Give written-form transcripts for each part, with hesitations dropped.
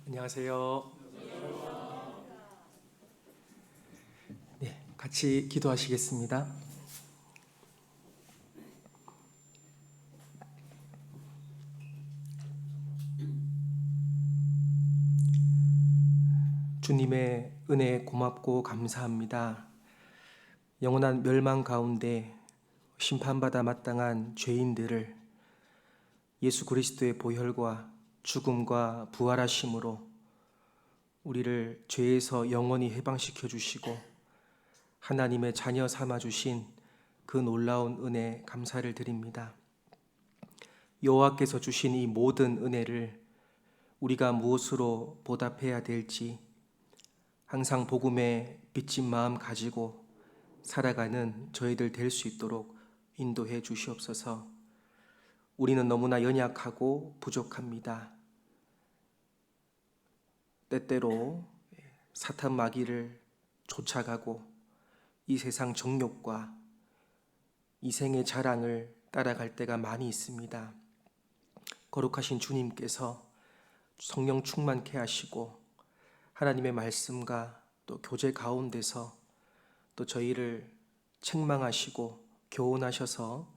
안녕하세요. 같이 기도하시겠습니다. 주님의 은혜 고맙고 감사합니다. 영원한 멸망 가운데 심판받아 마땅한 죄인들을 예수 그리스도의 보혈과 죽음과 부활하심으로 우리를 죄에서 영원히 해방시켜 주시고 하나님의 자녀 삼아 주신 그 놀라운 은혜 감사를 드립니다. 여호와께서 주신 이 모든 은혜를 우리가 무엇으로 보답해야 될지 항상 복음에 빚진 마음 가지고 살아가는 저희들 될 수 있도록 인도해 주시옵소서. 우리는 너무나 연약하고 부족합니다. 때때로 사탄 마귀를 쫓아가고 이 세상 정욕과 이생의 자랑을 따라갈 때가 많이 있습니다. 거룩하신 주님께서 성령 충만케 하시고 하나님의 말씀과 또 교제 가운데서 또 저희를 책망하시고 교훈하셔서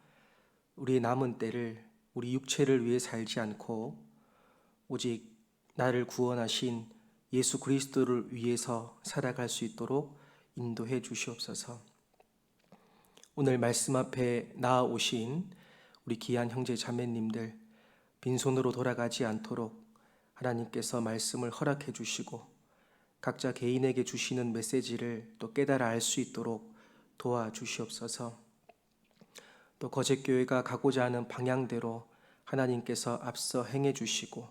우리의 남은 때를 우리 육체를 위해 살지 않고 오직 나를 구원하신 예수 그리스도를 위해서 살아갈 수 있도록 인도해 주시옵소서. 오늘 말씀 앞에 나아오신 우리 귀한 형제 자매님들 빈손으로 돌아가지 않도록 하나님께서 말씀을 허락해 주시고 각자 개인에게 주시는 메시지를 또 깨달아 알 수 있도록 도와주시옵소서. 또 거제교회가 가고자 하는 방향대로 하나님께서 앞서 행해 주시고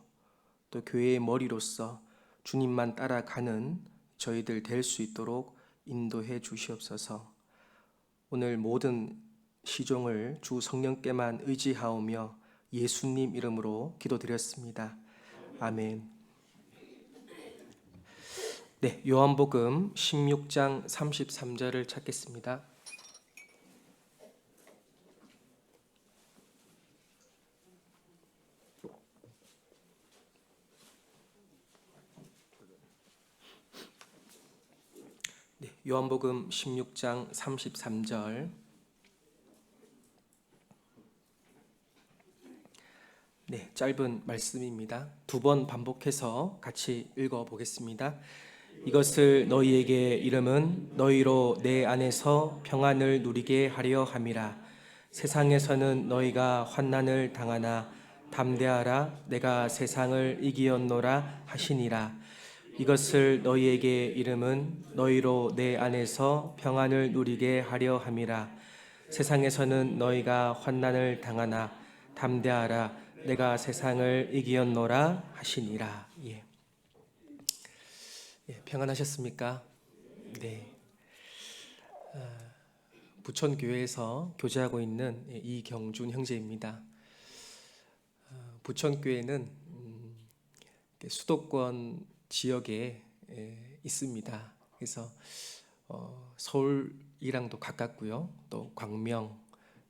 또 교회의 머리로서 주님만 따라가는 저희들 될 수 있도록 인도해 주시옵소서. 오늘 모든 시종을 주 성령께만 의지하오며 예수님 이름으로 기도드렸습니다. 아멘. 요한복음 16장 33절을 찾겠습니다. 요한복음 16장 33절. 짧은 말씀입니다. 두 번 반복해서 같이 읽어 보겠습니다. 이것을 너희에게 이름은 너희로 내 안에서 평안을 누리게 하려 함이라. 세상에서는 너희가 환난을 당하나 담대하라. 내가 세상을 이기었노라 하시니라. 이것을 너희에게 이름은 너희로 내 안에서 평안을 누리게 하려 함이라. 세상에서는 너희가 환난을 당하나 담대하라. 내가 세상을 이기었노라 하시니라. 평안하셨습니까? 네. 부천교회에서 교제하고 있는 이경준 형제입니다. 부천교회는 수도권 지역에 있습니다. 그래서 서울이랑도 가깝고요. 또 광명,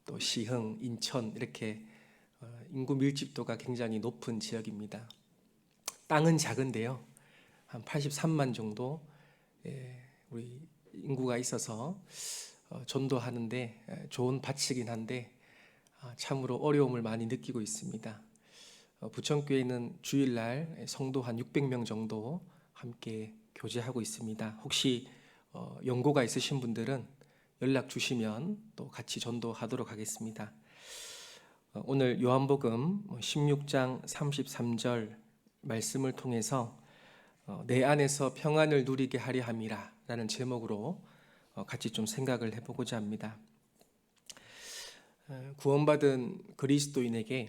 또 시흥, 인천 이렇게 인구 밀집도가 굉장히 높은 지역입니다. 땅은 작은데요. 한 83만 정도 우리 인구가 있어서 전도하는데 좋은 밭이긴 한데 참으로 어려움을 많이 느끼고 있습니다. 부천교회는 주일날 성도 한 600명 정도 함께 교제하고 있습니다. 혹시 연고가 있으신 분들은 연락 주시면 또 같이 전도하도록 하겠습니다. 오늘 요한복음 16장 33절 말씀을 통해서 내 안에서 평안을 누리게 하려 함이라 라는 제목으로 같이 좀 생각을 해보고자 합니다. 구원받은 그리스도인에게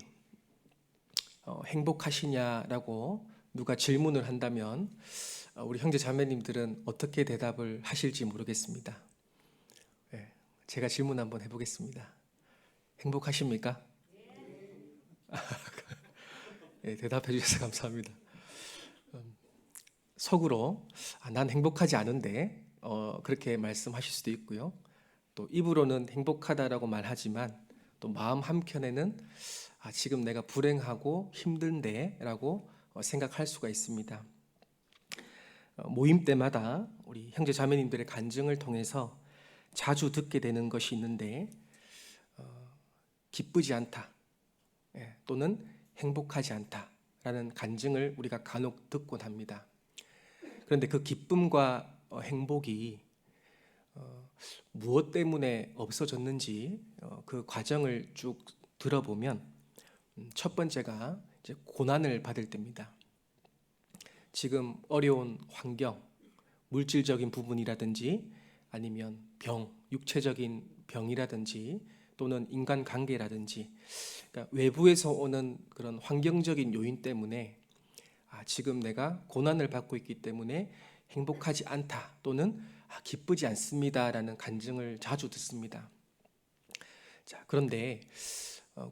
행복하시냐라고 누가 질문을 한다면 우리 형제 자매님들은 어떻게 대답을 하실지 모르겠습니다. 제가 질문 한번 해보겠습니다. 행복하십니까? 대답해 주셔서 감사합니다. 속으로 난 행복하지 않은데 그렇게 말씀하실 수도 있고요. 또 입으로는 행복하다라고 말하지만 또 마음 한켠에는 지금 내가 불행하고 힘든데 라고 생각할 수가 있습니다. 모임 때마다 우리 형제 자매님들의 간증을 통해서 자주 듣게 되는 것이 있는데 기쁘지 않다 또는 행복하지 않다라는 간증을 우리가 간혹 듣곤 합니다. 그런데 그 기쁨과 행복이 무엇 때문에 없어졌는지 그 과정을 쭉 들어보면 첫 번째가 이제 고난을 받을 때입니다. 지금 어려운 환경, 물질적인 부분이라든지 아니면 병, 육체적인 병이라든지 또는 인간관계라든지 그러니까 외부에서 오는 그런 환경적인 요인 때문에 지금 내가 고난을 받고 있기 때문에 행복하지 않다 또는 기쁘지 않습니다라는 간증을 자주 듣습니다. 자, 그런데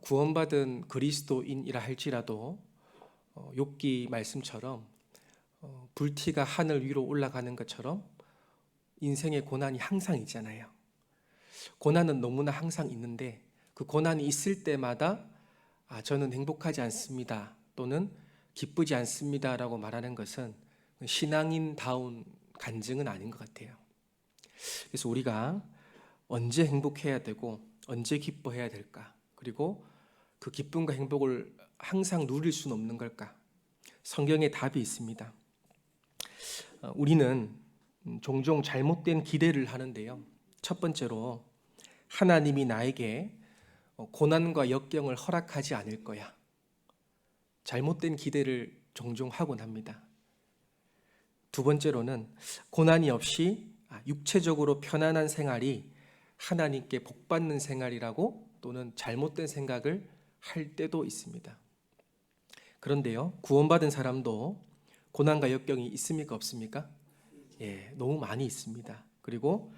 구원받은 그리스도인이라 할지라도 욥기 말씀처럼 불티가 하늘 위로 올라가는 것처럼 인생의 고난이 항상 있잖아요. 고난은 너무나 항상 있는데 그 고난이 있을 때마다 저는 행복하지 않습니다 또는 기쁘지 않습니다라고 말하는 것은 신앙인다운 간증은 아닌 것 같아요. 그래서 우리가 언제 행복해야 되고 언제 기뻐해야 될까? 그리고 그 기쁨과 행복을 항상 누릴 수는 없는 걸까? 성경에 답이 있습니다. 우리는 종종 잘못된 기대를 하는데요. 첫 번째로 하나님이 나에게 고난과 역경을 허락하지 않을 거야. 잘못된 기대를 종종 하곤 합니다. 두 번째로는 고난이 없이 육체적으로 편안한 생활이 하나님께 복받는 생활이라고 또는 잘못된 생각을 할 때도 있습니다. 그런데요, 구원받은 사람도 고난과 역경이 있습니까? 없습니까? 예, 너무 많이 있습니다. 그리고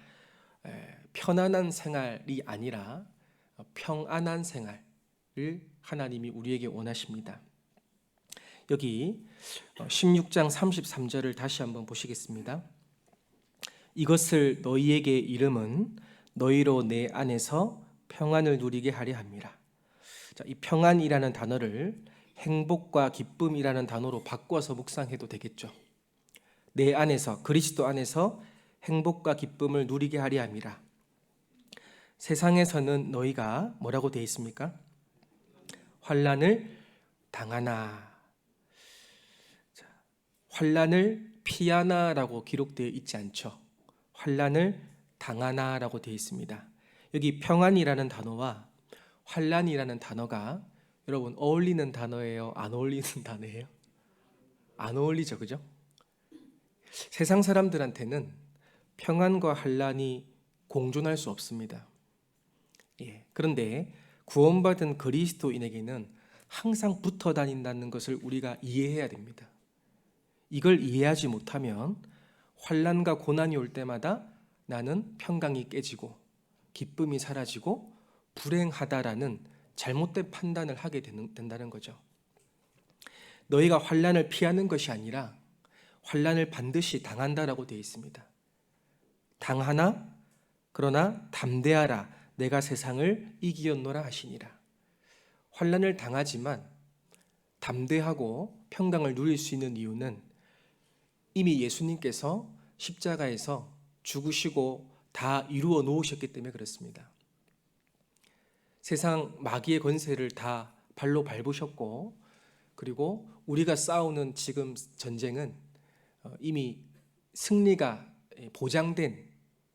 편안한 생활이 아니라 평안한 생활을 하나님이 우리에게 원하십니다. 여기 16장 33절을 다시 한번 보시겠습니다. 이것을 너희에게 이름은 너희로 내 안에서 평안을 누리게 하려 함이라. 자, 이 평안이라는 단어를 행복과 기쁨이라는 단어로 바꿔서 묵상해도 되겠죠. 내 안에서, 그리스도 안에서 행복과 기쁨을 누리게 하려 함이라. 세상에서는 너희가 뭐라고 되어 있습니까? 환난을 당하나. 자, 환난을 피하나라고 기록되어 있지 않죠. 환난을 당하나라고 되어 있습니다. 여기 평안이라는 단어와 환난이라는 단어가 여러분 어울리는 단어예요? 안 어울리는 단어예요? 안 어울리죠, 그죠? 세상 사람들한테는 평안과 환난이 공존할 수 없습니다. 예, 그런데 구원받은 그리스도인에게는 항상 붙어 다닌다는 것을 우리가 이해해야 됩니다. 이걸 이해하지 못하면 환난과 고난이 올 때마다 나는 평강이 깨지고 기쁨이 사라지고 불행하다라는 잘못된 판단을 하게 된다는 거죠. 너희가 환난을 피하는 것이 아니라 환난을 반드시 당한다라고 되어 있습니다. 당하나 그러나 담대하라 내가 세상을 이기었노라 하시니라. 환난을 당하지만 담대하고 평강을 누릴 수 있는 이유는 이미 예수님께서 십자가에서 죽으시고 다 이루어 놓으셨기 때문에 그렇습니다. 세상 마귀의 권세를 다 발로 밟으셨고 그리고 우리가 싸우는 지금 전쟁은 이미 승리가 보장된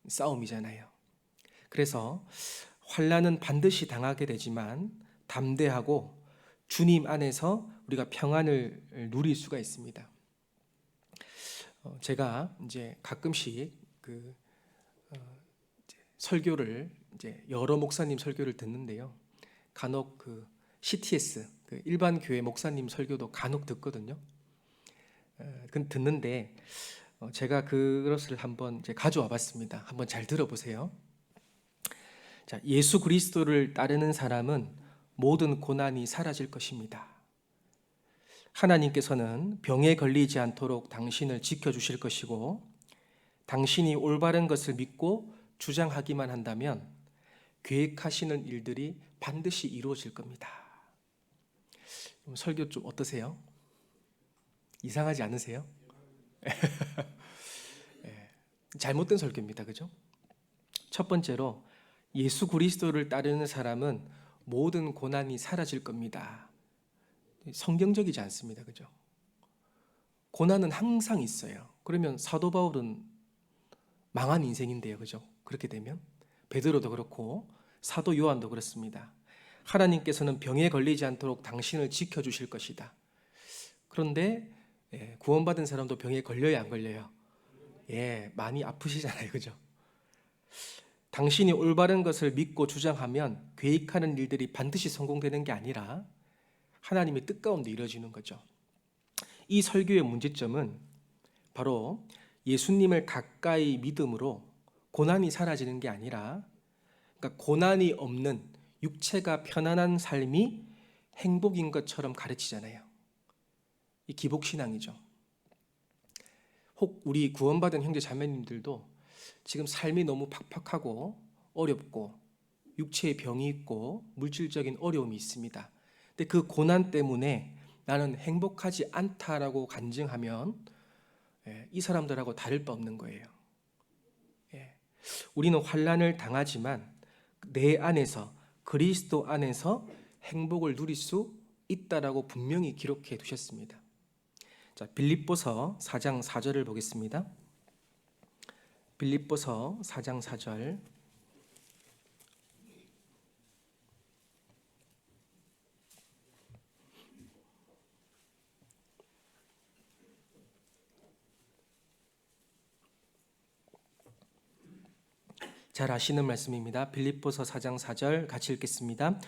싸움이잖아요. 그래서 환난은 반드시 당하게 되지만 담대하고 주님 안에서 우리가 평안을 누릴 수가 있습니다. 제가 이제 가끔씩 설교를 이제 여러 목사님 설교를 듣는데요. 간혹 CTS 일반 교회 목사님 설교도 간혹 듣거든요. 듣는데 제가 그것을 한번 이제 가져와 봤습니다. 한번 잘 들어보세요. 자, 예수 그리스도를 따르는 사람은 모든 고난이 사라질 것입니다. 하나님께서는 병에 걸리지 않도록 당신을 지켜주실 것이고 당신이 올바른 것을 믿고 주장하기만 한다면 계획하시는 일들이 반드시 이루어질 겁니다. 설교 좀 어떠세요? 이상하지 않으세요? 잘못된 설교입니다. 그죠? 첫 번째로 예수 그리스도를 따르는 사람은 모든 고난이 사라질 겁니다. 성경적이지 않습니다. 그죠? 고난은 항상 있어요. 그러면 사도 바울은 망한 인생인데요. 그죠? 그렇게 되면 베드로도 그렇고 사도 요한도 그렇습니다. 하나님께서는 병에 걸리지 않도록 당신을 지켜주실 것이다. 그런데 구원받은 사람도 병에 걸려야 안 걸려요? 많이 아프시잖아요. 그죠? 당신이 올바른 것을 믿고 주장하면 계획하는 일들이 반드시 성공되는 게 아니라 하나님의 뜻 가운데 이루어지는 거죠. 이 설교의 문제점은 바로 예수님을 가까이 믿음으로 고난이 사라지는 게 아니라, 그러니까 고난이 없는 육체가 편안한 삶이 행복인 것처럼 가르치잖아요. 이 기복신앙이죠. 혹 우리 구원받은 형제 자매님들도 지금 삶이 너무 팍팍하고 어렵고 육체의 병이 있고 물질적인 어려움이 있습니다. 근데 그 고난 때문에 나는 행복하지 않다라고 간증하면 이 사람들하고 다를 바 없는 거예요. 우리는 환난을 당하지만 내 안에서, 그리스도 안에서 행복을 누릴 수 있다라고 분명히 기록해 두셨습니다. 자, 빌립보서 4장 4절을 보겠습니다. 빌립보서 4장 4절. 잘 아시는 말씀입니다. 빌립보서 4장 4절 같이 읽겠습니다.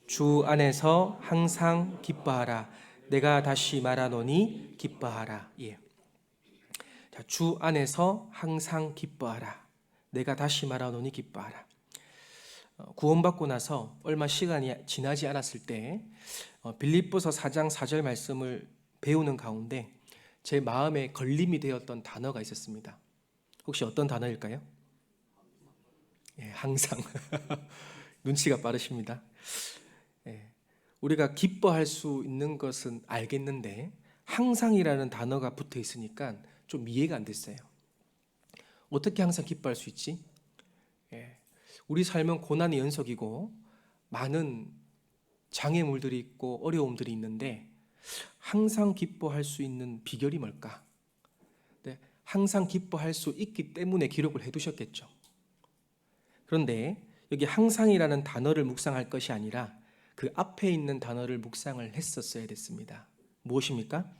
주 안에서 항상 기뻐하라. 내가 다시 말하노니 기뻐하라. 자, 주 안에서 항상 기뻐하라. 내가 다시 말하노니 기뻐하라. 구원받고 나서 얼마 시간이 지나지 않았을 때 빌립보서 4장 4절 말씀을 배우는 가운데 제 마음에 걸림이 되었던 단어가 있었습니다. 혹시 어떤 단어일까요? 항상. 눈치가 빠르십니다. 우리가 기뻐할 수 있는 것은 알겠는데 항상이라는 단어가 붙어 있으니까 좀 이해가 안 됐어요. 어떻게 항상 기뻐할 수 있지? 우리 삶은 고난의 연속이고 많은 장애물들이 있고 어려움들이 있는데 항상 기뻐할 수 있는 비결이 뭘까? 항상 기뻐할 수 있기 때문에 기록을 해두셨겠죠. 그런데 여기 항상이라는 단어를 묵상할 것이 아니라 그 앞에 있는 단어를 묵상을 했었어야 됐습니다. 무엇입니까?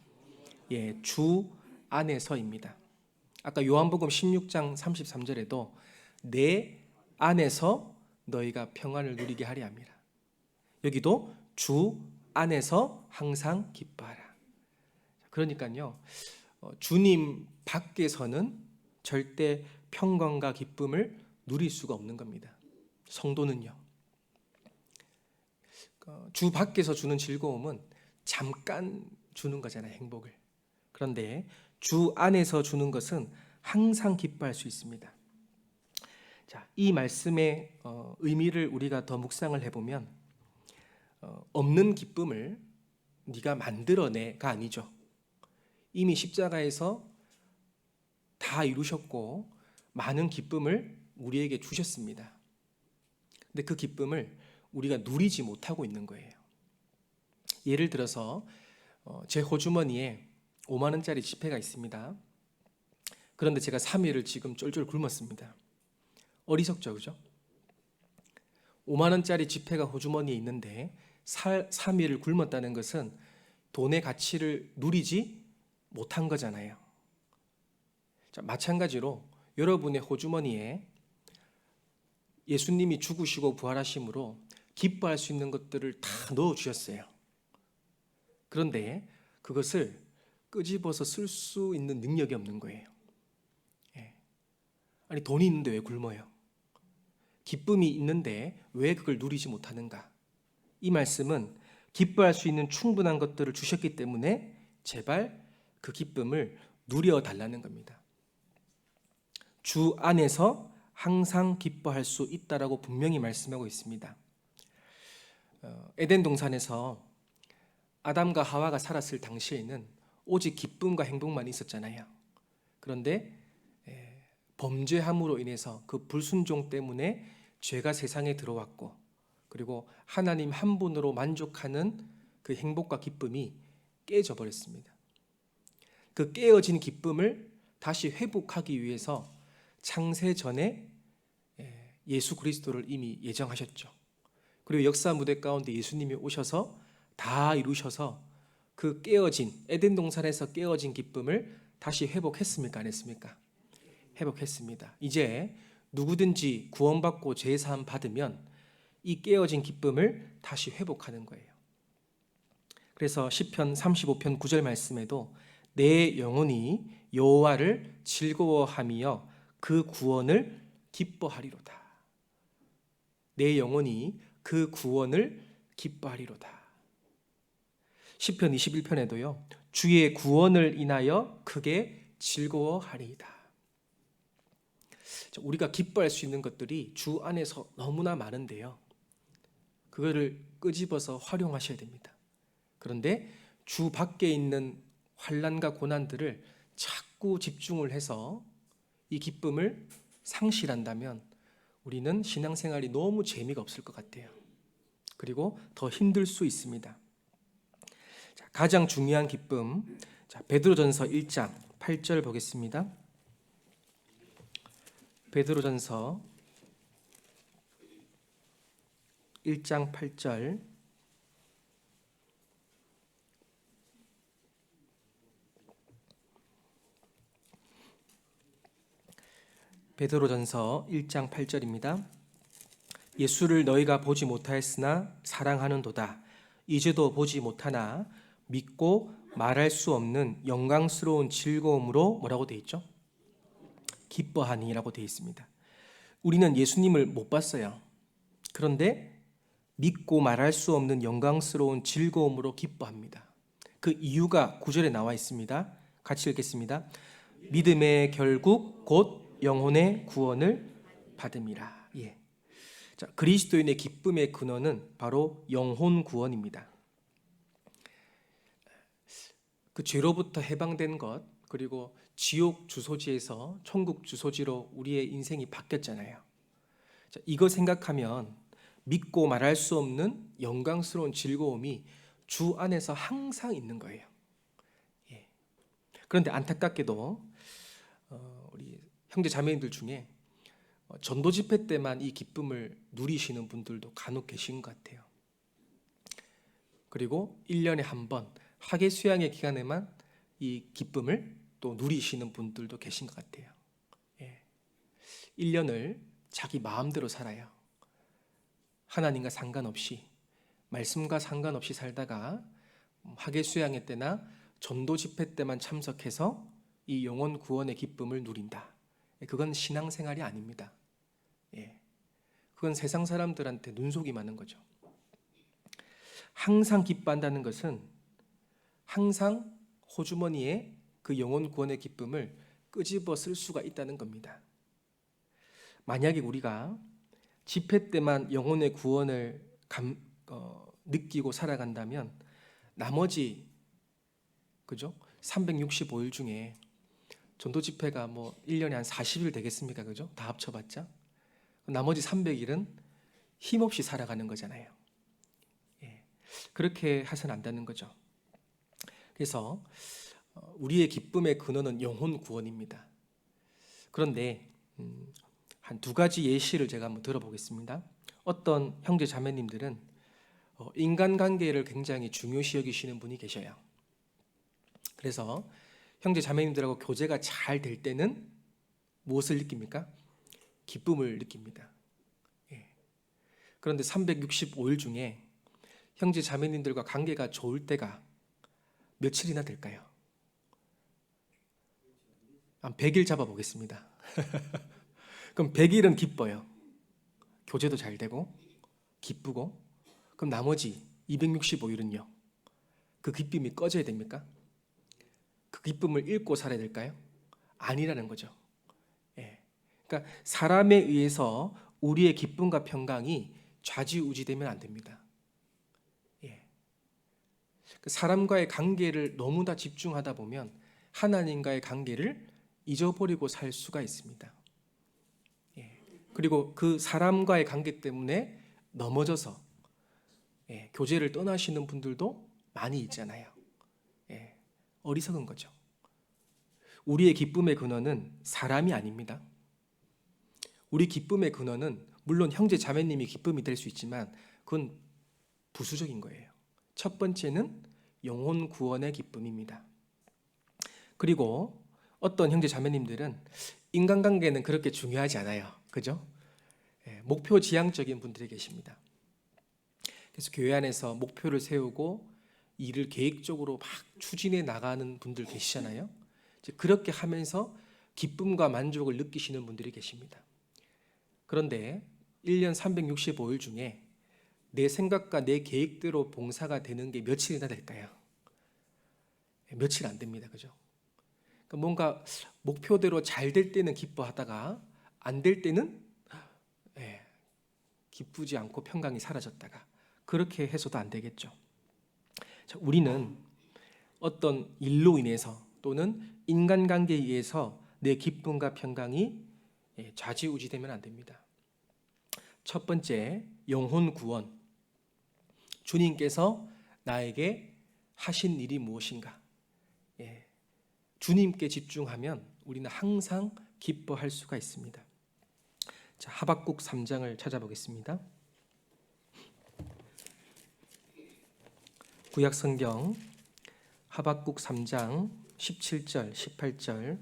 주 안에서입니다. 아까 요한복음 16장 33절에도 내 안에서 너희가 평안을 누리게 하려 함이라. 여기도 주 안에서 항상 기뻐하라. 그러니까요, 주님 밖에서는 절대 평강과 기쁨을 누릴 수가 없는 겁니다. 성도는요. 주 밖에서 주는 즐거움은 잠깐 주는 거잖아요, 행복을. 그런데 주 안에서 주는 것은 항상 기뻐할 수 있습니다. 자, 이 말씀의 의미를 우리가 더 묵상을 해보면 없는 기쁨을 네가 만들어내가 아니죠. 이미 십자가에서 다 이루셨고 많은 기쁨을 우리에게 주셨습니다. 근데 그 기쁨을 우리가 누리지 못하고 있는 거예요. 예를 들어서 제 호주머니에 5만 원짜리 지폐가 있습니다. 그런데 제가 3일을 지금 쫄쫄 굶었습니다. 어리석죠, 그죠? 5만 원짜리 지폐가 호주머니에 있는데 3일을 굶었다는 것은 돈의 가치를 누리지 못한 거잖아요. 자, 마찬가지로 여러분의 호주머니에 예수님이 죽으시고 부활하심으로 기뻐할 수 있는 것들을 다 넣어주셨어요. 그런데 그것을 끄집어서 쓸 수 있는 능력이 없는 거예요. 아니, 돈이 있는데 왜 굶어요? 기쁨이 있는데 왜 그걸 누리지 못하는가? 이 말씀은 기뻐할 수 있는 충분한 것들을 주셨기 때문에 제발 그 기쁨을 누려달라는 겁니다. 주 안에서 항상 기뻐할 수 있다라고 분명히 말씀하고 있습니다. 에덴 동산에서 아담과 하와가 살았을 당시에는 오직 기쁨과 행복만 있었잖아요. 그런데 범죄함으로 인해서 그 불순종 때문에 죄가 세상에 들어왔고, 그리고 하나님 한 분으로 만족하는 그 행복과 기쁨이 깨져 버렸습니다. 그 깨어진 기쁨을 다시 회복하기 위해서 창세 전에 예수 그리스도를 이미 예정하셨죠. 그리고 역사 무대 가운데 예수님이 오셔서 다 이루셔서 그 깨어진 에덴 동산에서 깨어진 기쁨을 다시 회복했습니까? 안 했습니까? 회복했습니다. 이제 누구든지 구원받고 제사함 받으면 이 깨어진 기쁨을 다시 회복하는 거예요. 그래서 시편 35편 9절 말씀에도 내 영혼이 여호와를 즐거워하며 그 구원을 기뻐하리로다. 내 영혼이 그 구원을 기뻐하리로다. 시편 21편에도요. 주의 구원을 인하여 크게 즐거워하리이다. 우리가 기뻐할 수 있는 것들이 주 안에서 너무나 많은데요. 그거를 끄집어서 활용하셔야 됩니다. 그런데 주 밖에 있는 환난과 고난들을 자꾸 집중을 해서 이 기쁨을 상실한다면 우리는 신앙생활이 너무 재미가 없을 것 같아요. 그리고 더 힘들 수 있습니다. 가장 중요한 기쁨, 베드로전서 1장 8절 보겠습니다. 베드로전서 1장 8절. 베드로전서 1장 8절입니다. 예수를 너희가 보지 못하였으나 사랑하는도다. 이제도 보지 못하나 믿고 말할 수 없는 영광스러운 즐거움으로 뭐라고 되어 있죠? 기뻐하니라고 되어 있습니다. 우리는 예수님을 못 봤어요. 그런데 믿고 말할 수 없는 영광스러운 즐거움으로 기뻐합니다. 그 이유가 9절에 나와 있습니다. 같이 읽겠습니다. 믿음의 결국 곧 영혼의 구원을 받음이라. 예. 자, 그리스도인의 기쁨의 근원은 바로 영혼 구원입니다. 그 죄로부터 해방된 것, 그리고 지옥 주소지에서 천국 주소지로 우리의 인생이 바뀌었잖아요. 자, 이거 생각하면 믿고 말할 수 없는 영광스러운 즐거움이 주 안에서 항상 있는 거예요. 예. 그런데 안타깝게도 우리 형제 자매님들 중에 전도 집회 때만 이 기쁨을 누리시는 분들도 간혹 계신 것 같아요. 그리고 1년에 한 번 학예 수양의 기간에만 이 기쁨을 또 누리시는 분들도 계신 것 같아요. 예. 1년을 자기 마음대로 살아요. 하나님과 상관없이, 말씀과 상관없이 살다가 학예 수양회 때나 전도 집회 때만 참석해서 이 영혼 구원의 기쁨을 누린다. 그건 신앙생활이 아닙니다. 예. 그건 세상 사람들한테 눈속이 많은 거죠. 항상 기뻐한다는 것은 항상 호주머니에 그 영혼 구원의 기쁨을 끄집어 쓸 수가 있다는 겁니다. 만약에 우리가 집회 때만 영혼의 구원을 느끼고 살아간다면 나머지 그죠? 365일 중에 전도 집회가 뭐 1년에 한 40일 되겠습니까? 그죠? 다 합쳐봤자 나머지 300일은 힘없이 살아가는 거잖아요. 예. 그렇게 해서는 안 되는 거죠. 그래서 우리의 기쁨의 근원은 영혼 구원입니다. 그런데 한 두 가지 예시를 제가 한번 들어보겠습니다. 어떤 형제 자매님들은 인간관계를 굉장히 중요시 여기시는 분이 계셔요. 그래서 형제 자매님들하고 교제가 잘 될 때는 무엇을 느낍니까? 기쁨을 느낍니다. 예. 그런데 365일 중에 형제 자매님들과 관계가 좋을 때가 며칠이나 될까요? 한 100일 잡아보겠습니다. 그럼 100일은 기뻐요. 교제도 잘 되고 기쁘고. 그럼 나머지 265일은요? 그 기쁨이 꺼져야 됩니까? 그 기쁨을 잃고 살아야 될까요? 아니라는 거죠. 예. 그러니까 사람에 의해서 우리의 기쁨과 평강이 좌지우지되면 안 됩니다. 예. 그 사람과의 관계를 너무나 집중하다 보면 하나님과의 관계를 잊어버리고 살 수가 있습니다. 그리고 그 사람과의 관계 때문에 넘어져서 교제를 떠나시는 분들도 많이 있잖아요. 어리석은 거죠. 우리의 기쁨의 근원은 사람이 아닙니다. 우리 기쁨의 근원은 물론 형제 자매님이 기쁨이 될 수 있지만 그건 부수적인 거예요. 첫 번째는 영혼 구원의 기쁨입니다. 그리고 어떤 형제 자매님들은 인간관계는 그렇게 중요하지 않아요. 그죠? 목표 지향적인 분들이 계십니다. 그래서 교회 안에서 목표를 세우고 일을 계획적으로 막 추진해 나가는 분들 계시잖아요. 이제 그렇게 하면서 기쁨과 만족을 느끼시는 분들이 계십니다. 그런데 1년 365일 중에 내 생각과 내 계획대로 봉사가 되는 게 며칠이나 될까요? 며칠 안 됩니다. 그죠? 그러니까 뭔가 목표대로 잘 될 때는 기뻐하다가 안 될 때는 기쁘지 않고 평강이 사라졌다가 그렇게 해서도 안 되겠죠. 자, 우리는 어떤 일로 인해서 또는 인간관계에 의해서 내 기쁨과 평강이 좌지우지되면 안 됩니다. 첫 번째, 영혼 구원. 주님께서 나에게 하신 일이 무엇인가? 주님께 집중하면 우리는 항상 기뻐할 수가 있습니다. 자, 하박국 3장을 찾아보겠습니다. 구약 성경 하박국 3장 17절, 18절.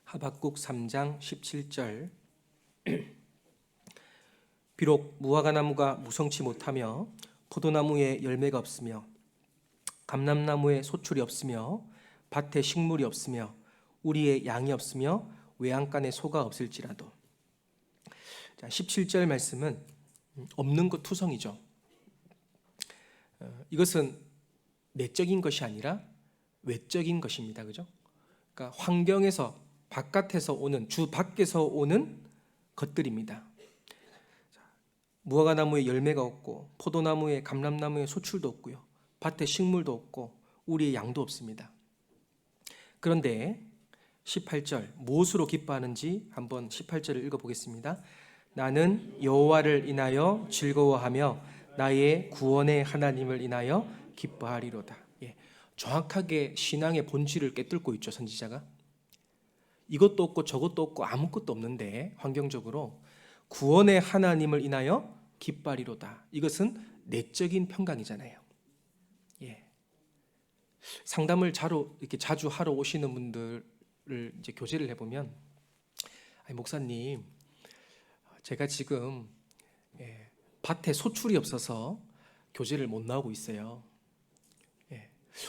하박국 3장 17절. 비록 무화과나무가 무성치 못하며 포도나무에 열매가 없으며 감람나무에 소출이 없으며 밭에 식물이 없으며 우리의 양이 없으며 외양간에 소가 없을지라도. 자, 17절 말씀은 없는 것 투성이죠. 이것은 내적인 것이 아니라 외적인 것입니다. 그죠? 그러니까 환경에서 바깥에서 오는 주 밖에서 오는 것들입니다. 무화과나무에 열매가 없고 포도나무에 감람나무에 소출도 없고요. 밭에 식물도 없고 우리의 양도 없습니다. 그런데 18절 무엇으로 기뻐하는지 한번 18절을 읽어보겠습니다. 나는 여호와를 인하여 즐거워하며 나의 구원의 하나님을 인하여 기뻐하리로다. 정확하게 신앙의 본질을 깨뚫고 있죠, 선지자가. 이것도 없고 저것도 없고 아무것도 없는데 환경적으로 구원의 하나님을 인하여 기뻐하리로다. 이것은 내적인 평강이잖아요. 상담을 이렇게 자주 하러 오시는 분들을 이제 교제를 해보면, 목사님, 제가 지금 밭에 소출이 없어서 교제를 못 나오고 있어요.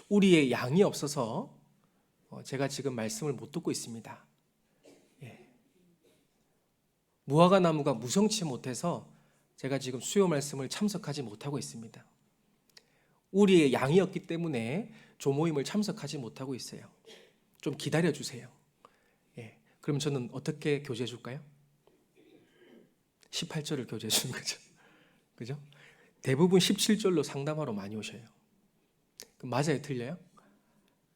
우리의 양이 없어서 제가 지금 말씀을 못 듣고 있습니다. 무화과 나무가 무성치 못해서 제가 지금 수요 말씀을 참석하지 못하고 있습니다. 우리의 양이 없기 때문에 조모임을 참석하지 못하고 있어요. 좀 기다려 주세요. 그럼 저는 어떻게 교제해 줄까요? 18절을 교제해 주는 거죠. 그죠? 대부분 17절로 상담하러 많이 오셔요. 그럼 맞아요, 틀려요?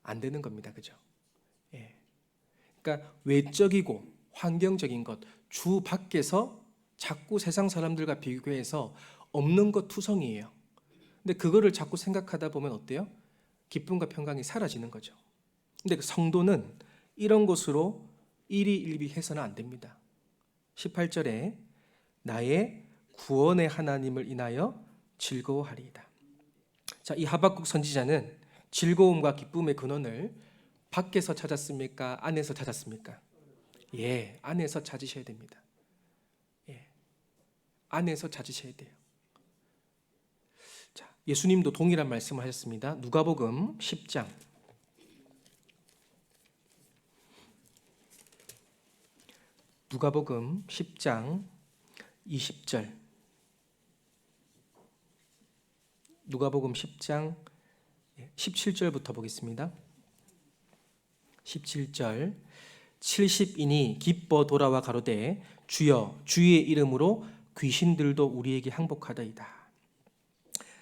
안 되는 겁니다. 그죠? 그러니까 외적이고 환경적인 것, 주 밖에서 자꾸 세상 사람들과 비교해서 없는 것 투성이에요. 근데 그거를 자꾸 생각하다 보면 어때요? 기쁨과 평강이 사라지는 거죠. 근데 그 성도는 이런 것으로 일희일비해서는 안 됩니다. 18절에 나의 구원의 하나님을 인하여 즐거워하리이다. 자, 이 하박국 선지자는 즐거움과 기쁨의 근원을 밖에서 찾았습니까? 안에서 찾았습니까? 안에서 찾으셔야 됩니다. 안에서 찾으셔야 돼요. 자, 예수님도 동일한 말씀을 하셨습니다. 누가복음 10장. 누가복음 10장 20절. 누가복음 10장 17절부터 보겠습니다. 17절 70인이 기뻐 돌아와 가로되 주여 주의 이름으로 귀신들도 우리에게 항복하더이다.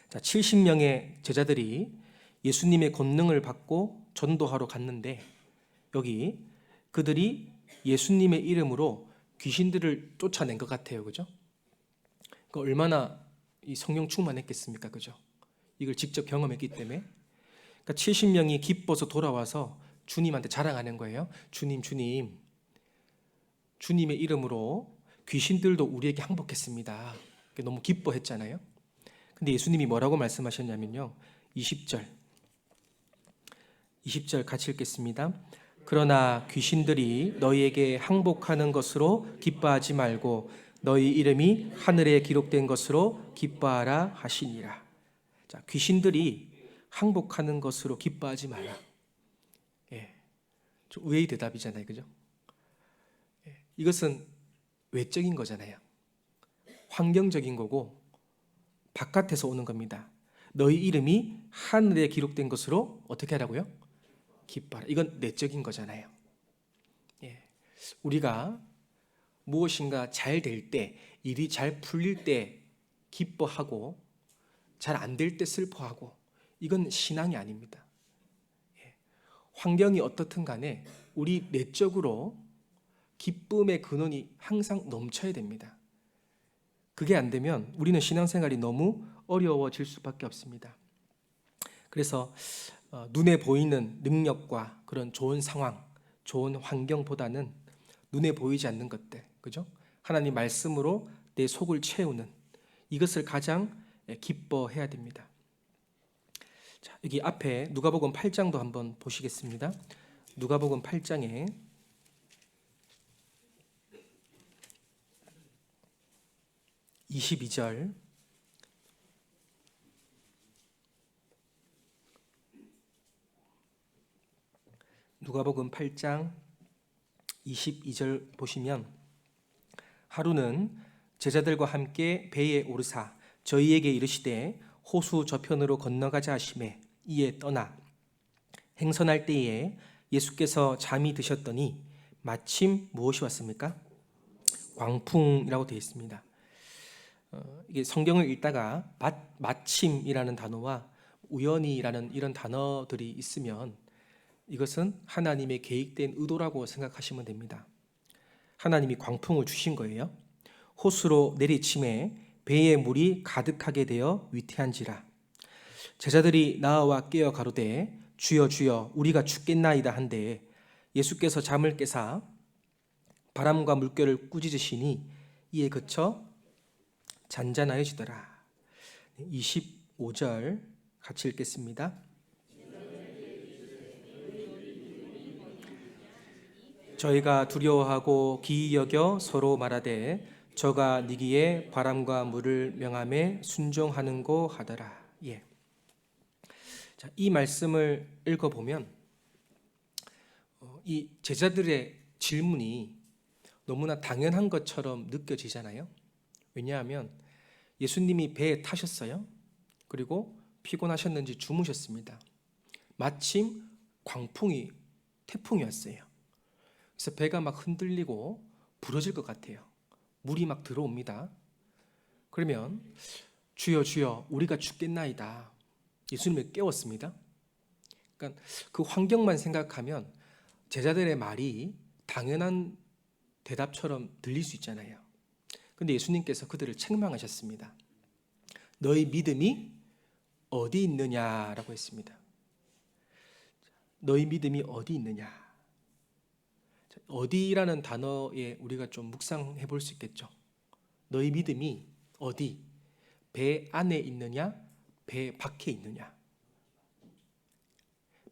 자, 70명의 제자들이 예수님의 권능을 받고 전도하러 갔는데 여기 그들이 예수님의 이름으로 귀신들을 쫓아낸 것 같아요. 그죠? 그 얼마나 이 성령 충만했겠습니까? 그죠? 이걸 직접 경험했기 때문에. 그러니까 70명이 기뻐서 돌아와서 주님한테 자랑하는 거예요. 주님, 주님의 이름으로 귀신들도 우리에게 항복했습니다. 너무 기뻐했잖아요. 근데 예수님이 뭐라고 말씀하셨냐면요. 20절 같이 읽겠습니다. 그러나 귀신들이 너희에게 항복하는 것으로 기뻐하지 말고 너희 이름이 하늘에 기록된 것으로 기뻐하라 하시니라. 자, 귀신들이 항복하는 것으로 기뻐하지 마라. 좀 의외의 대답이잖아요. 그죠? 이것은 외적인 거잖아요. 환경적인 거고 바깥에서 오는 겁니다. 너희 이름이 하늘에 기록된 것으로 어떻게 하라고요? 기뻐하라. 이건 내적인 거잖아요. 우리가 무엇인가 잘 될 때, 일이 잘 풀릴 때 기뻐하고 잘 안 될 때 슬퍼하고 이건 신앙이 아닙니다. 환경이 어떻든 간에 우리 내적으로 기쁨의 근원이 항상 넘쳐야 됩니다. 그게 안 되면 우리는 신앙생활이 너무 어려워질 수밖에 없습니다. 그래서 눈에 보이는 능력과 그런 좋은 상황, 좋은 환경보다는 눈에 보이지 않는 것들, 그죠? 하나님 말씀으로 내 속을 채우는 이것을 가장 기뻐해야 됩니다. 자, 여기 앞에 누가복음 8장도 한번 보시겠습니다. 누가복음 8장에 22절 누가복음 8장 22절 보시면 하루는 제자들과 함께 배에 오르사 저희에게 이르시되 호수 저편으로 건너가자 하시매 이에 떠나 행선할 때에 예수께서 잠이 드셨더니 마침 무엇이 왔습니까? 광풍이라고 되어 있습니다. 이게 성경을 읽다가 마침이라는 단어와 우연이라는 이런 단어들이 있으면 이것은 하나님의 계획된 의도라고 생각하시면 됩니다. 하나님이 광풍을 주신 거예요. 호수로 내리침에 배에 물이 가득하게 되어 위태한지라. 제자들이 나와 깨어 가로되 주여 주여 우리가 죽겠나이다 한데 예수께서 잠을 깨사 바람과 물결을 꾸짖으시니 이에 그쳐 잔잔하여지더라. 25절 같이 읽겠습니다. 저희가 두려워하고 기이 여겨 서로 말하되 저가 니기에 바람과 물을 명함에 순종하는고 하더라. 자, 이 말씀을 읽어보면 이 제자들의 질문이 너무나 당연한 것처럼 느껴지잖아요. 왜냐하면 예수님이 배에 타셨어요. 그리고 피곤하셨는지 주무셨습니다. 마침 태풍이 왔어요. 그래서 배가 막 흔들리고 부러질 것 같아요. 물이 막 들어옵니다. 그러면 주여 주여 우리가 죽겠나이다. 예수님을 깨웠습니다. 그러니까 그 환경만 생각하면 제자들의 말이 당연한 대답처럼 들릴 수 있잖아요. 근데 예수님께서 그들을 책망하셨습니다. 너희 믿음이 어디 있느냐라고 했습니다. 너희 믿음이 어디 있느냐. 어디라는 단어에 우리가 좀 묵상해 볼 수 있겠죠. 너희 믿음이 어디? 배 안에 있느냐? 배 밖에 있느냐?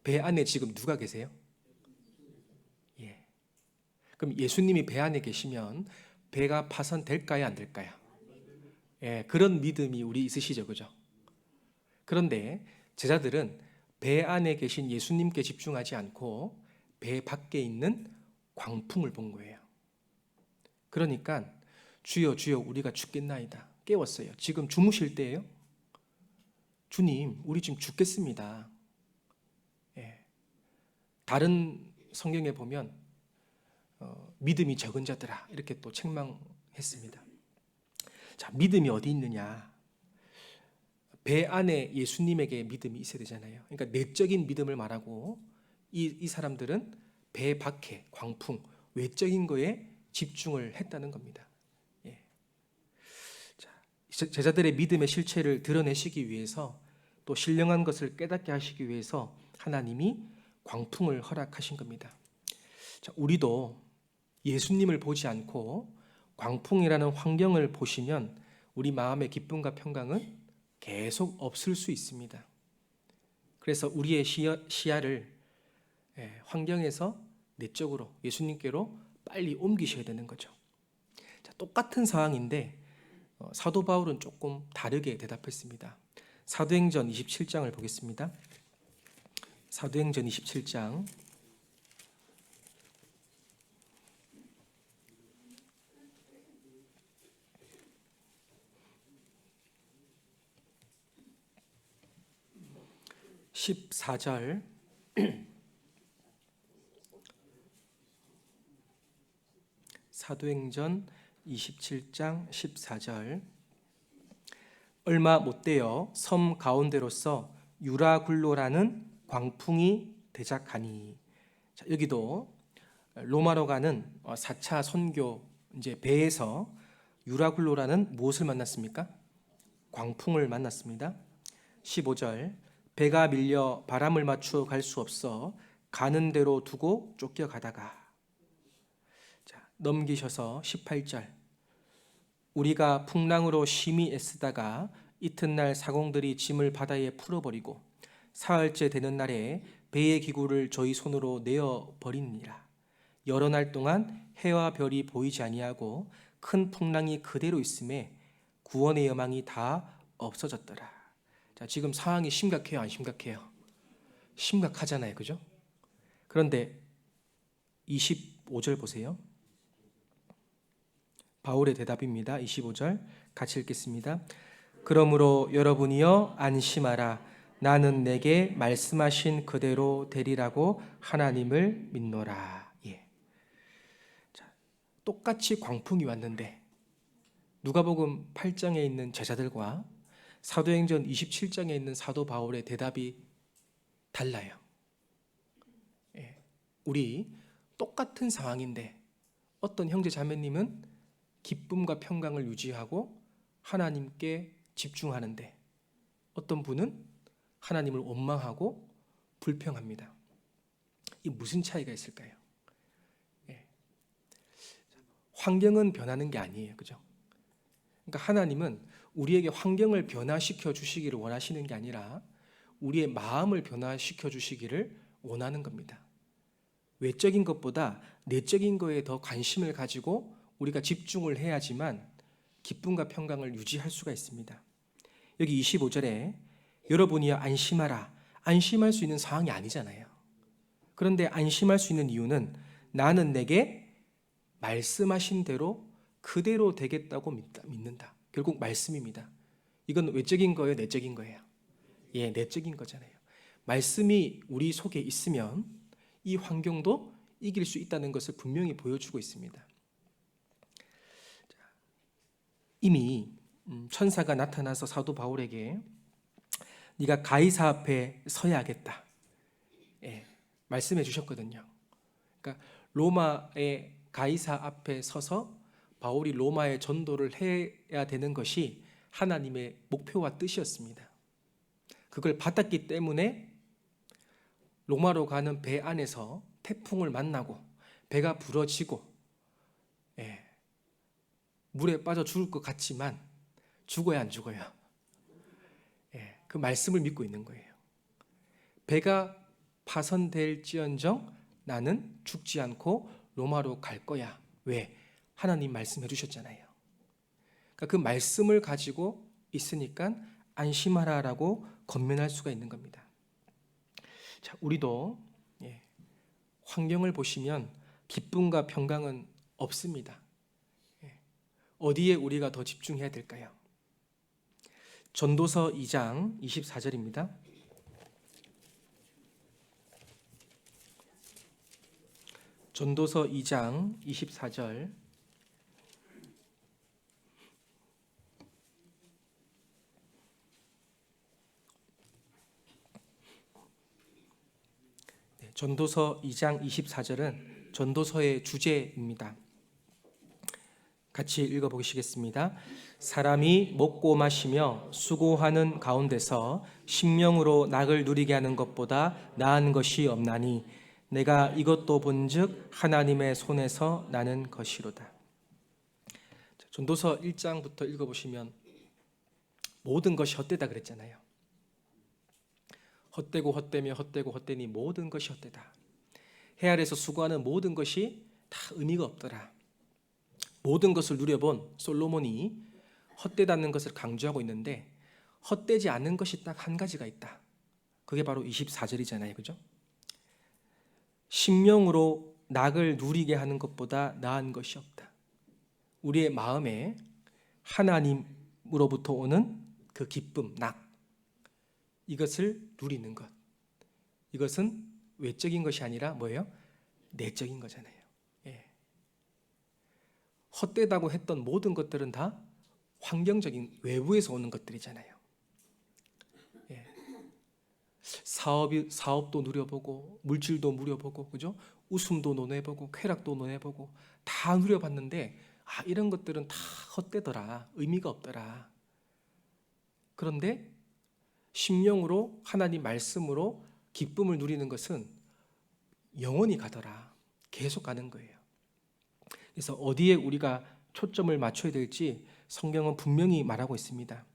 배 안에 지금 누가 계세요? 그럼 예수님이 배 안에 계시면 배가 파손될까요? 안 될까요? 그런 믿음이 우리 있으시죠, 그죠? 그런데 제자들은 배 안에 계신 예수님께 집중하지 않고 배 밖에 있는 광풍을 본 거예요. 그러니까 주여 주여 우리가 죽겠나이다. 깨웠어요. 지금 주무실 때예요. 주님, 우리 지금 죽겠습니다. 다른 성경에 보면 믿음이 적은 자들아 이렇게 또 책망했습니다. 자, 믿음이 어디 있느냐? 배 안에 예수님에게 믿음이 있어야 되잖아요. 그러니까 내적인 믿음을 말하고 이 사람들은 배 밖에 광풍 외적인 거에 집중을 했다는 겁니다. 예. 자, 제자들의 믿음의 실체를 드러내시기 위해서 또 신령한 것을 깨닫게 하시기 위해서 하나님이 광풍을 허락하신 겁니다. 자, 우리도 예수님을 보지 않고 광풍이라는 환경을 보시면 우리 마음의 기쁨과 평강은 계속 없을 수 있습니다. 그래서 우리의 시야를 환경에서 내적으로 예수님께로 빨리 옮기셔야 되는 거죠. 자, 똑같은 상황인데 사도 바울은 조금 다르게 대답했습니다. 사도행전 27장을 보겠습니다. 사도행전 27장 14절 사도행전 27장 14절 얼마 못되어 섬 가운데로서 유라굴로라는 광풍이 대작하니. 자, 여기도 로마로 가는 4차 선교 이제 배에서 유라굴로라는 무엇을 만났습니까? 광풍을 만났습니다. 15절 배가 밀려 바람을 맞추어 갈 수 없어 가는 대로 두고 쫓겨가다가. 자, 넘기셔서 18절 우리가 풍랑으로 심히 애쓰다가 이튿날 사공들이 짐을 바다에 풀어버리고 사흘째 되는 날에 배의 기구를 저희 손으로 내어버리니라. 여러 날 동안 해와 별이 보이지 아니하고 큰 풍랑이 그대로 있음에 구원의 여망이 다 없어졌더라. 자, 지금 상황이 심각해요, 안 심각해요? 심각하잖아요, 그죠? 그런데 25절 보세요. 바울의 대답입니다. 25절 같이 읽겠습니다. 그러므로 여러분이여 안심하라. 나는 내게 말씀하신 그대로 되리라고 하나님을 믿노라. 예. 자, 똑같이 광풍이 왔는데 누가복음 8장에 있는 제자들과 사도행전 27장에 있는 사도 바울의 대답이 달라요. 예. 우리 똑같은 상황인데 어떤 형제 자매님은 기쁨과 평강을 유지하고 하나님께 집중하는데 어떤 분은 하나님을 원망하고 불평합니다. 이 무슨 차이가 있을까요? 예. 환경은 변하는 게 아니에요, 그죠? 그러니까 하나님은 우리에게 환경을 변화시켜 주시기를 원하시는 게 아니라 우리의 마음을 변화시켜 주시기를 원하는 겁니다. 외적인 것보다 내적인 거에 더 관심을 가지고 우리가 집중을 해야지만 기쁨과 평강을 유지할 수가 있습니다. 여기 25절에 여러분이여 안심하라. 안심할 수 있는 상황이 아니잖아요. 그런데 안심할 수 있는 이유는 나는 내게 말씀하신 대로 그대로 되겠다고 믿는다. 결국 말씀입니다. 이건 외적인 거예요, 내적인 거예요? 예, 내적인 거잖아요. 말씀이 우리 속에 있으면 이 환경도 이길 수 있다는 것을 분명히 보여주고 있습니다. 이미 천사가 나타나서 사도 바울에게 네가 가이사 앞에 서야 하겠다, 예, 말씀해 주셨거든요. 그러니까 로마의 가이사 앞에 서서 바울이 로마의 전도를 해야 되는 것이 하나님의 목표와 뜻이었습니다. 그걸 받았기 때문에 로마로 가는 배 안에서 태풍을 만나고 배가 부러지고 물에 빠져 죽을 것 같지만 죽어야 안 죽어요? 그 말씀을 믿고 있는 거예요. 배가 파손될지언정 나는 죽지 않고 로마로 갈 거야. 왜? 하나님 말씀해 주셨잖아요. 그러니까 그 말씀을 가지고 있으니까 안심하라라고 권면할 수가 있는 겁니다. 자, 우리도 환경을 보시면 기쁨과 평강은 없습니다. 어디에 우리가 더 집중해야 될까요? 전도서 2장 24절입니다. 전도서 2장 24절. 전도서 2장 24절은 전도서의 주제입니다. 같이 읽어보시겠습니다. 사람이 먹고 마시며 수고하는 가운데서 심령으로 낙을 누리게 하는 것보다 나은 것이 없나니 내가 이것도 본즉 하나님의 손에서 나는 것이로다. 전도서 1장부터 읽어보시면 모든 것이 헛되다 그랬잖아요. 헛되고 헛되며 헛되고 헛되니 모든 것이 헛되다. 해 아래서 수고하는 모든 것이 다 의미가 없더라. 모든 것을 누려본 솔로몬이 헛되다는 것을 강조하고 있는데 헛되지 않은 것이 딱 한 가지가 있다. 그게 바로 24절이잖아요. 그죠? 심령으로 낙을 누리게 하는 것보다 나은 것이 없다. 우리의 마음에 하나님으로부터 오는 그 기쁨, 낙, 이것을 누리는 것. 이것은 외적인 것이 아니라 뭐예요? 내적인 거잖아요. 예. 헛되다고 했던 모든 것들은 다 환경적인 외부에서 오는 것들이잖아요. 예. 사업도 누려보고 물질도 누려보고 그죠? 웃음도 논해보고 쾌락도 논해보고 다 누려봤는데 이런 것들은 다 헛되더라. 의미가 없더라. 그런데 심령으로 하나님 말씀으로 기쁨을 누리는 것은 영원히 가더라. 계속 가는 거예요. 그래서 어디에 우리가 초점을 맞춰야 될지 성경은 분명히 말하고 있습니다.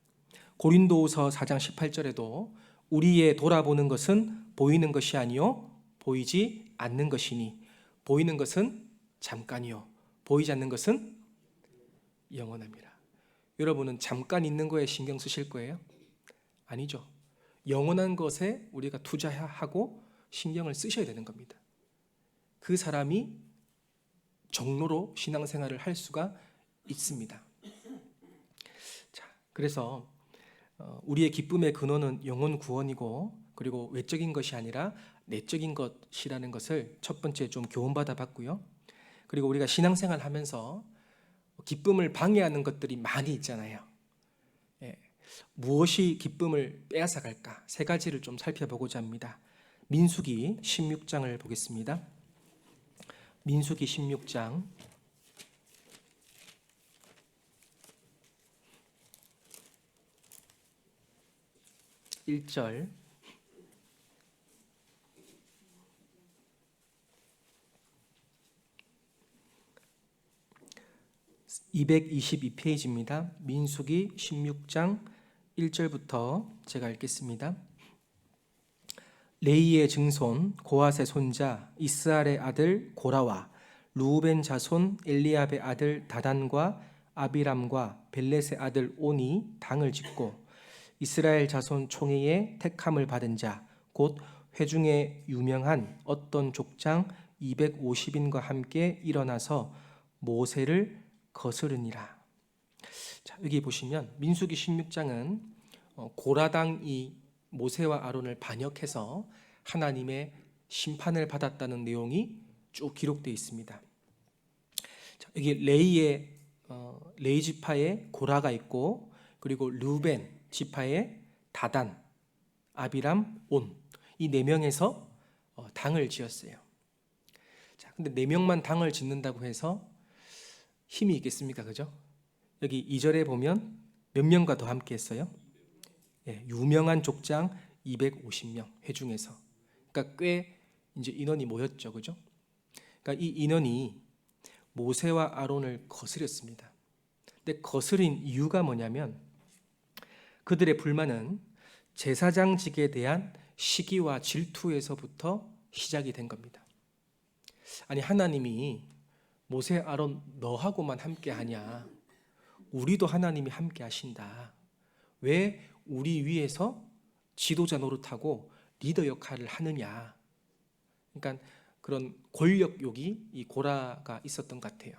고린도후서 4장 18절에도 우리의 돌아보는 것은 보이는 것이 아니요 보이지 않는 것이니 보이는 것은 잠깐이요 보이지 않는 것은 영원합니다. 여러분은 잠깐 있는 거에 신경 쓰실 거예요? 아니죠. 영원한 것에 우리가 투자하고 신경을 쓰셔야 되는 겁니다. 그 사람이 정로로 신앙생활을 할 수가 있습니다. 자, 그래서 우리의 기쁨의 근원은 영혼 구원이고 그리고 외적인 것이 아니라 내적인 것이라는 것을 첫 번째 좀 교훈받아 봤고요. 그리고 우리가 신앙생활 하면서 기쁨을 방해하는 것들이 많이 있잖아요. 예. 무엇이 기쁨을 빼앗아갈까? 세 가지를 좀 살펴보고자 합니다. 민수기 16장을 보겠습니다. 민수기 16장 1절 222페이지입니다. 민수기 16장 1절부터 제가 읽겠습니다. 레이의 증손 고핫의 손자 이스알의 아들 고라와 루벤 자손 엘리압의 아들 다단과 아비람과 벨렛의 아들 온이 당을 짓고 이스라엘 자손 총회의 택함을 받은 자 곧 회중에 유명한 어떤 족장 250인과 함께 일어나서 모세를 거스르니라. 자, 여기 보시면 민수기 16장은 고라당이 모세와 아론을 반역해서 하나님의 심판을 받았다는 내용이 쭉 기록되어 있습니다. 자, 여기 레이 지파에 고라가 있고 그리고 르벤 지파에 다단, 아비람, 온 이 네 명에서 당을 지었어요. 자, 근데 네 명만 당을 짓는다고 해서 힘이 있겠습니까? 그죠? 여기 2절에 보면 몇 명과 더 함께 했어요? 예, 유명한 족장 250명 회중에서. 그러니까 꽤 이제 인원이 모였죠. 그죠? 그러니까 이 인원이 모세와 아론을 거스렸습니다. 근데 거스린 이유가 뭐냐면 그들의 불만은 제사장직에 대한 시기와 질투에서부터 시작이 된 겁니다. 아니 하나님이 모세 아론 너하고만 함께 하냐? 우리도 하나님이 함께 하신다. 왜 우리 위에서 지도자 노릇하고 리더 역할을 하느냐? 그러니까 그런 권력욕이 이 고라가 있었던 것 같아요.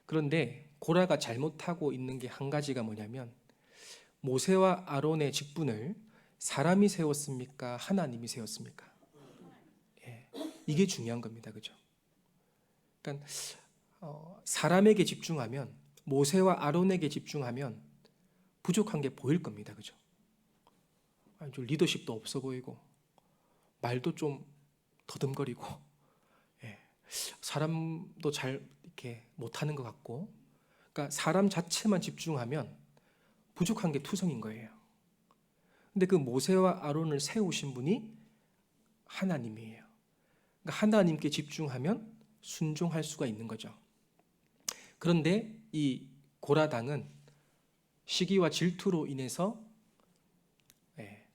그런데 고라가 잘못하고 있는 게 한 가지가 뭐냐면 모세와 아론의 직분을 사람이 세웠습니까? 하나님이 세웠습니까? 예, 이게 중요한 겁니다. 그죠? 그러니까 사람에게 집중하면, 모세와 아론에게 집중하면 부족한 게 보일 겁니다. 그죠? 좀 리더십도 없어 보이고 말도 좀 더듬거리고, 예, 사람도 잘 이렇게 못하는 것 같고, 그러니까 사람 자체만 집중하면 부족한 게 투성인 거예요. 근데 그 모세와 아론을 세우신 분이 하나님이에요. 그러니까 하나님께 집중하면 순종할 수가 있는 거죠. 그런데 이 고라당은 시기와 질투로 인해서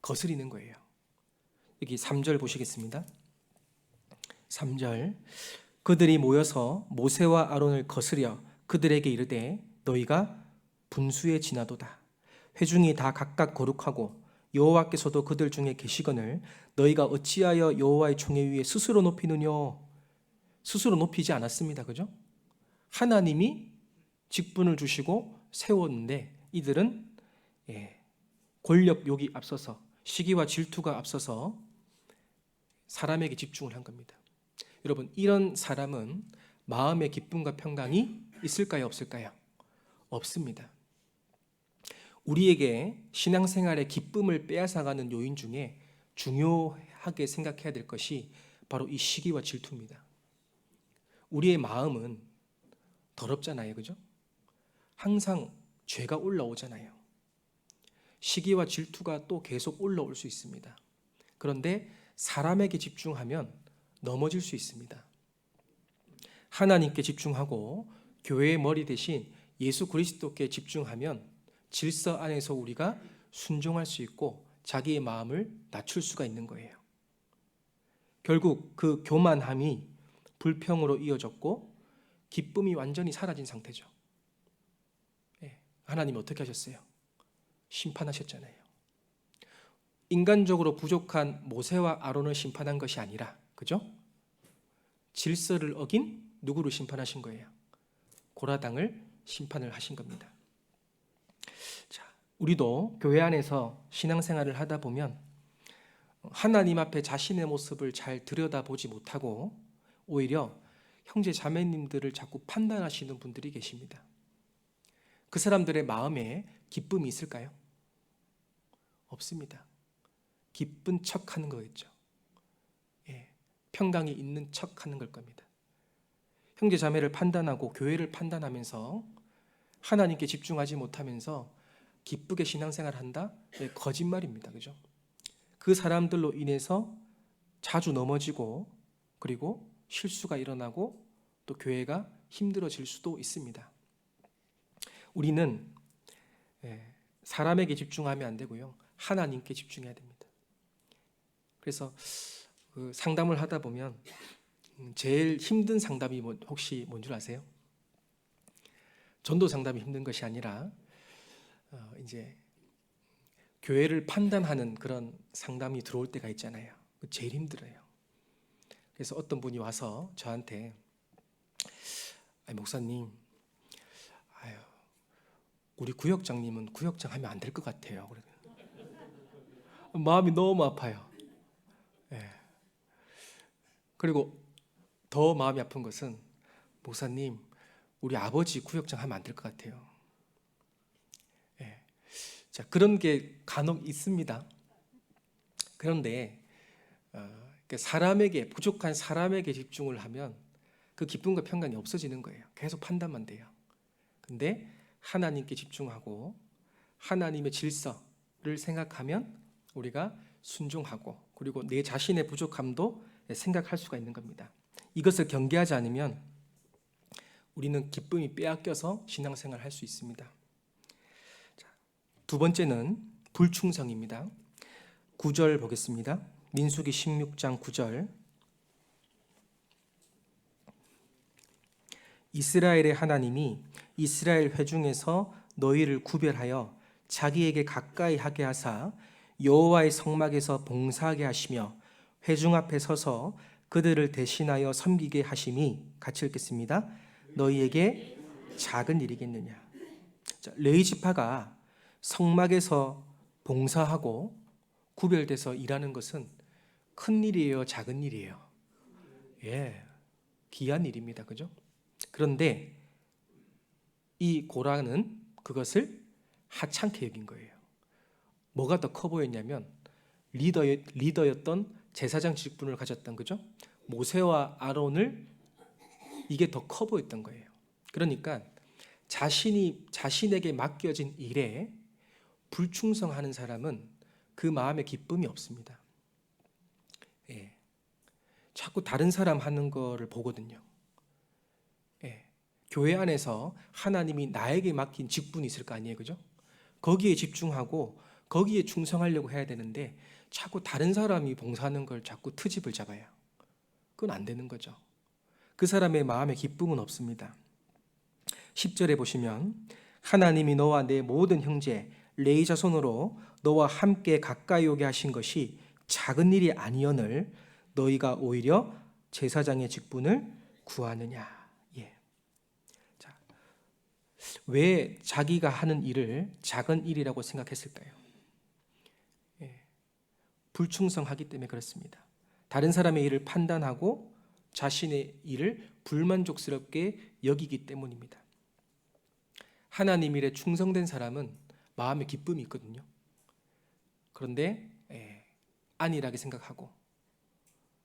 거스리는 거예요. 여기 3절 보시겠습니다. 3절, 그들이 모여서 모세와 아론을 거스려 그들에게 이르되 너희가 분수에 지나도다. 회중이 다 각각 거룩하고 여호와께서도 그들 중에 계시거늘 너희가 어찌하여 여호와의 총회 위에 스스로 높이느냐. 스스로 높이지 않았습니다. 그죠? 하나님이 직분을 주시고 세웠는데 이들은 권력욕이 앞서서, 시기와 질투가 앞서서 사람에게 집중을 한 겁니다. 여러분, 이런 사람은 마음의 기쁨과 평강이 있을까요, 없을까요? 없습니다. 우리에게 신앙생활의 기쁨을 빼앗아가는 요인 중에 중요하게 생각해야 될 것이 바로 이 시기와 질투입니다. 우리의 마음은 더럽잖아요. 그죠? 항상 죄가 올라오잖아요. 시기와 질투가 또 계속 올라올 수 있습니다. 그런데 사람에게 집중하면 넘어질 수 있습니다. 하나님께 집중하고 교회의 머리 대신 예수 그리스도께 집중하면 질서 안에서 우리가 순종할 수 있고 자기의 마음을 낮출 수가 있는 거예요. 결국 그 교만함이 불평으로 이어졌고 기쁨이 완전히 사라진 상태죠. 하나님 어떻게 하셨어요? 심판하셨잖아요. 인간적으로 부족한 모세와 아론을 심판한 것이 아니라, 그죠? 질서를 어긴 누구를 심판하신 거예요? 고라당을 심판을 하신 겁니다. 자, 우리도 교회 안에서 신앙생활을 하다 보면 하나님 앞에 자신의 모습을 잘 들여다보지 못하고 오히려 형제 자매님들을 자꾸 판단하시는 분들이 계십니다. 그 사람들의 마음에 기쁨이 있을까요? 없습니다. 기쁜 척하는 거겠죠. 평강이 있는 척하는 걸 겁니다. 형제 자매를 판단하고 교회를 판단하면서 하나님께 집중하지 못하면서 기쁘게 신앙생활을 한다? 거짓말입니다. 그죠? 그 사람들로 인해서 자주 넘어지고 그리고 실수가 일어나고 또 교회가 힘들어질 수도 있습니다. 우리는 사람에게 집중하면 안 되고요. 하나님께 집중해야 됩니다. 그래서 그 상담을 하다 보면 제일 힘든 상담이 혹시 뭔 줄 아세요? 전도 상담이 힘든 것이 아니라 이제 교회를 판단하는 그런 상담이 들어올 때가 있잖아요. 제일 힘들어요. 그래서 어떤 분이 와서 저한테 목사님, 우리 구역장님은 구역장 하면 안 될 것 같아요. 마음이 너무 아파요. 그리고 더 마음이 아픈 것은 목사님, 우리 아버지 구역장 하면 안 될 것 같아요. 자, 그런 게 간혹 있습니다. 그런데 사람에게, 부족한 사람에게 집중을 하면 그 기쁨과 평강이 없어지는 거예요. 계속 판단만 돼요. 근데 하나님께 집중하고 하나님의 질서를 생각하면 우리가 순종하고 그리고 내 자신의 부족함도 생각할 수가 있는 겁니다. 이것을 경계하지 않으면 우리는 기쁨이 빼앗겨서 신앙생활을 할 수 있습니다. 두 번째는 불충성입니다. 9절 보겠습니다. 민수기 16장 9절. 이스라엘의 하나님이 이스라엘 회중에서 너희를 구별하여 자기에게 가까이 하게 하사 여호와의 성막에서 봉사하게 하시며 회중 앞에 서서 그들을 대신하여 섬기게 하심이, 같이 읽겠습니다. 너희에게 작은 일이겠느냐. 자, 레위 지파가 성막에서 봉사하고 구별돼서 일하는 것은 큰 일이에요, 작은 일이에요? 귀한 일입니다. 그죠? 그런데 이 고라는 그것을 하찮게 여긴 거예요. 뭐가 더 커 보였냐면 리더였던 제사장 직분을 가졌던, 그죠? 모세와 아론을, 이게 더 커 보였던 거예요. 그러니까 자신에게 맡겨진 일에 불충성하는 사람은 그 마음에 기쁨이 없습니다. 예. 자꾸 다른 사람 하는 거를 보거든요. 예. 교회 안에서 하나님이 나에게 맡긴 직분이 있을 거 아니에요, 그죠? 거기에 집중하고 거기에 충성하려고 해야 되는데 자꾸 다른 사람이 봉사하는 걸 자꾸 트집을 잡아요. 그건 안 되는 거죠. 그 사람의 마음에 기쁨은 없습니다. 10절에 보시면 하나님이 너와 내 모든 형제 레위 자손으로 너와 함께 가까이 오게 하신 것이 작은 일이 아니언을 너희가 오히려 제사장의 직분을 구하느냐. 예. 자, 왜 자기가 하는 일을 작은 일이라고 생각했을까요? 예. 불충성하기 때문에 그렇습니다. 다른 사람의 일을 판단하고 자신의 일을 불만족스럽게 여기기 때문입니다. 하나님 일에 충성된 사람은 마음에 기쁨이 있거든요. 그런데 안일하게 생각하고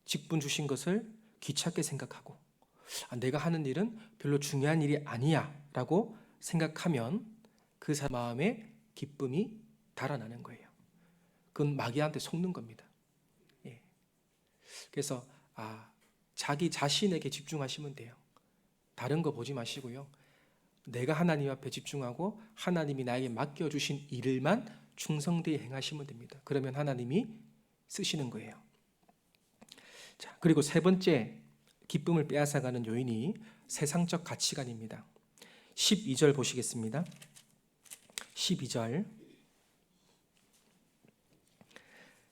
직분 주신 것을 귀찮게 생각하고 내가 하는 일은 별로 중요한 일이 아니야 라고 생각하면 그 사람 마음에 기쁨이 달아나는 거예요. 그건 마귀한테 속는 겁니다. 그래서 자기 자신에게 집중하시면 돼요. 다른 거 보지 마시고요. 내가 하나님 앞에 집중하고 하나님이 나에게 맡겨주신 일을만 충성되게 행하시면 됩니다. 그러면 하나님이 쓰시는 거예요. 자, 그리고 세 번째 기쁨을 빼앗아가는 요인이 세상적 가치관입니다. 12절 보시겠습니다. 12절.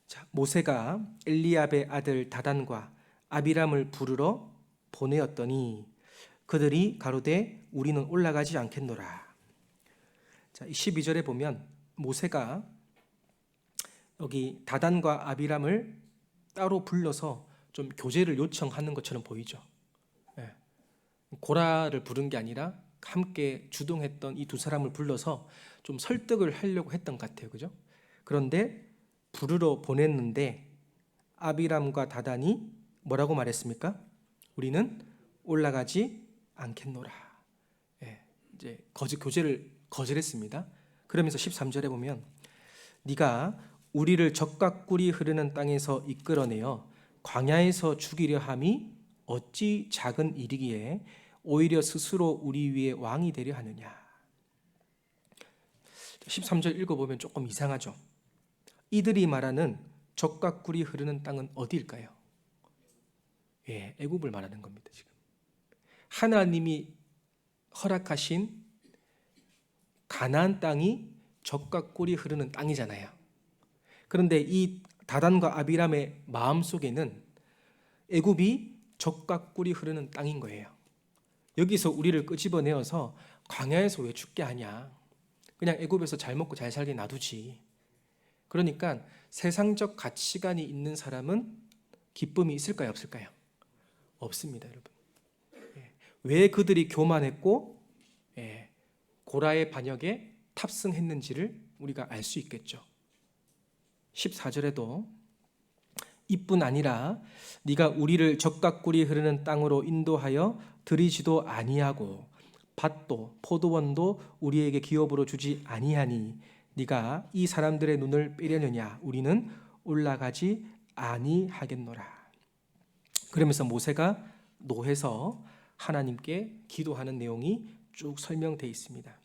자, 모세가 엘리압의 아들 다단과 아비람을 부르러 보내었더니 그들이 가로되 우리는 올라가지 않겠노라. 자, 12절에 보면 모세가 여기 다단과 아비람을 따로 불러서 좀 교제를 요청하는 것처럼 보이죠. 고라를 부른 게 아니라 함께 주동했던 이 두 사람을 불러서 좀 설득을 하려고 했던 것 같아요. 그죠? 그런데 부르러 보냈는데 아비람과 다단이 뭐라고 말했습니까? 우리는 올라가지 않겠노라. 이제 교제를 거절했습니다. 그러면서 13절에 보면 네가 우리를 적과 꿀이 흐르는 땅에서 이끌어내어 광야에서 죽이려 함이 어찌 작은 일이기에 오히려 스스로 우리 위에 왕이 되려 하느냐. 13절 읽어보면 조금 이상하죠. 이들이 말하는 적과 꿀이 흐르는 땅은 어디일까요? 애굽을 말하는 겁니다. 지금 하나님이 허락하신 가나안 땅이 적과 꿀이 흐르는 땅이잖아요. 그런데 이 다단과 아비람의 마음속에는 애굽이 적과 꿀이 흐르는 땅인 거예요. 여기서 우리를 끄집어내어서 광야에서 왜 죽게 하냐, 그냥 애굽에서 잘 먹고 잘 살게 놔두지. 그러니까 세상적 가치관이 있는 사람은 기쁨이 있을까요, 없을까요? 없습니다, 여러분. 왜 그들이 교만했고 고라의 반역에 탑승했는지를 우리가 알 수 있겠죠. 14절에도 이뿐 아니라 네가 우리를 적과 꿀이 흐르는 땅으로 인도하여 들이지도 아니하고 밭도 포도원도 우리에게 기업으로 주지 아니하니 네가 이 사람들의 눈을 빼려느냐. 우리는 올라가지 아니하겠노라. 그러면서 모세가 노해서 하나님께 기도하는 내용이 쭉 설명되어 있습니다.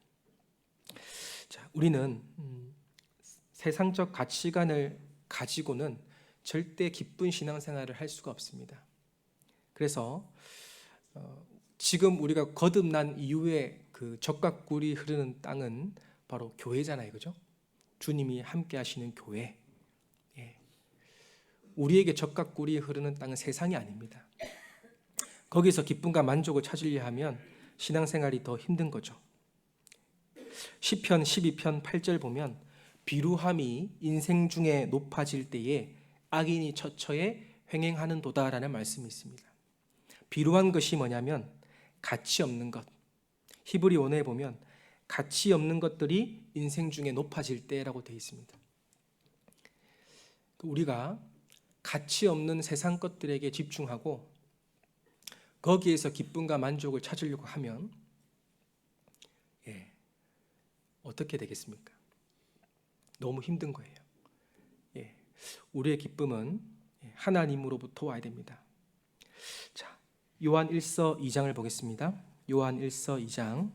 자, 우리는 세상적 가치관을 가지고는 절대 기쁜 신앙생활을 할 수가 없습니다. 그래서 지금 우리가 거듭난 이후에 그 적과 꿀이 흐르는 땅은 바로 교회잖아요, 그죠? 주님이 함께 하시는 교회. 우리에게 적과 꿀이 흐르는 땅은 세상이 아닙니다. 거기서 기쁨과 만족을 찾으려 하면 신앙생활이 더 힘든 거죠. 시편 12편 8절 보면 비루함이 인생 중에 높아질 때에 악인이 처처에 횡행하는 도다라는 말씀이 있습니다. 비루한 것이 뭐냐면 가치 없는 것. 히브리 원어에 보면 가치 없는 것들이 인생 중에 높아질 때라고 되어 있습니다. 우리가 가치 없는 세상 것들에게 집중하고 거기에서 기쁨과 만족을 찾으려고 하면 어떻게 되겠습니까? 너무 힘든 거예요. 우리의 기쁨은 하나님으로부터 와야 됩니다. 자, 요한 1서 2장을 보겠습니다. 요한 1서 2장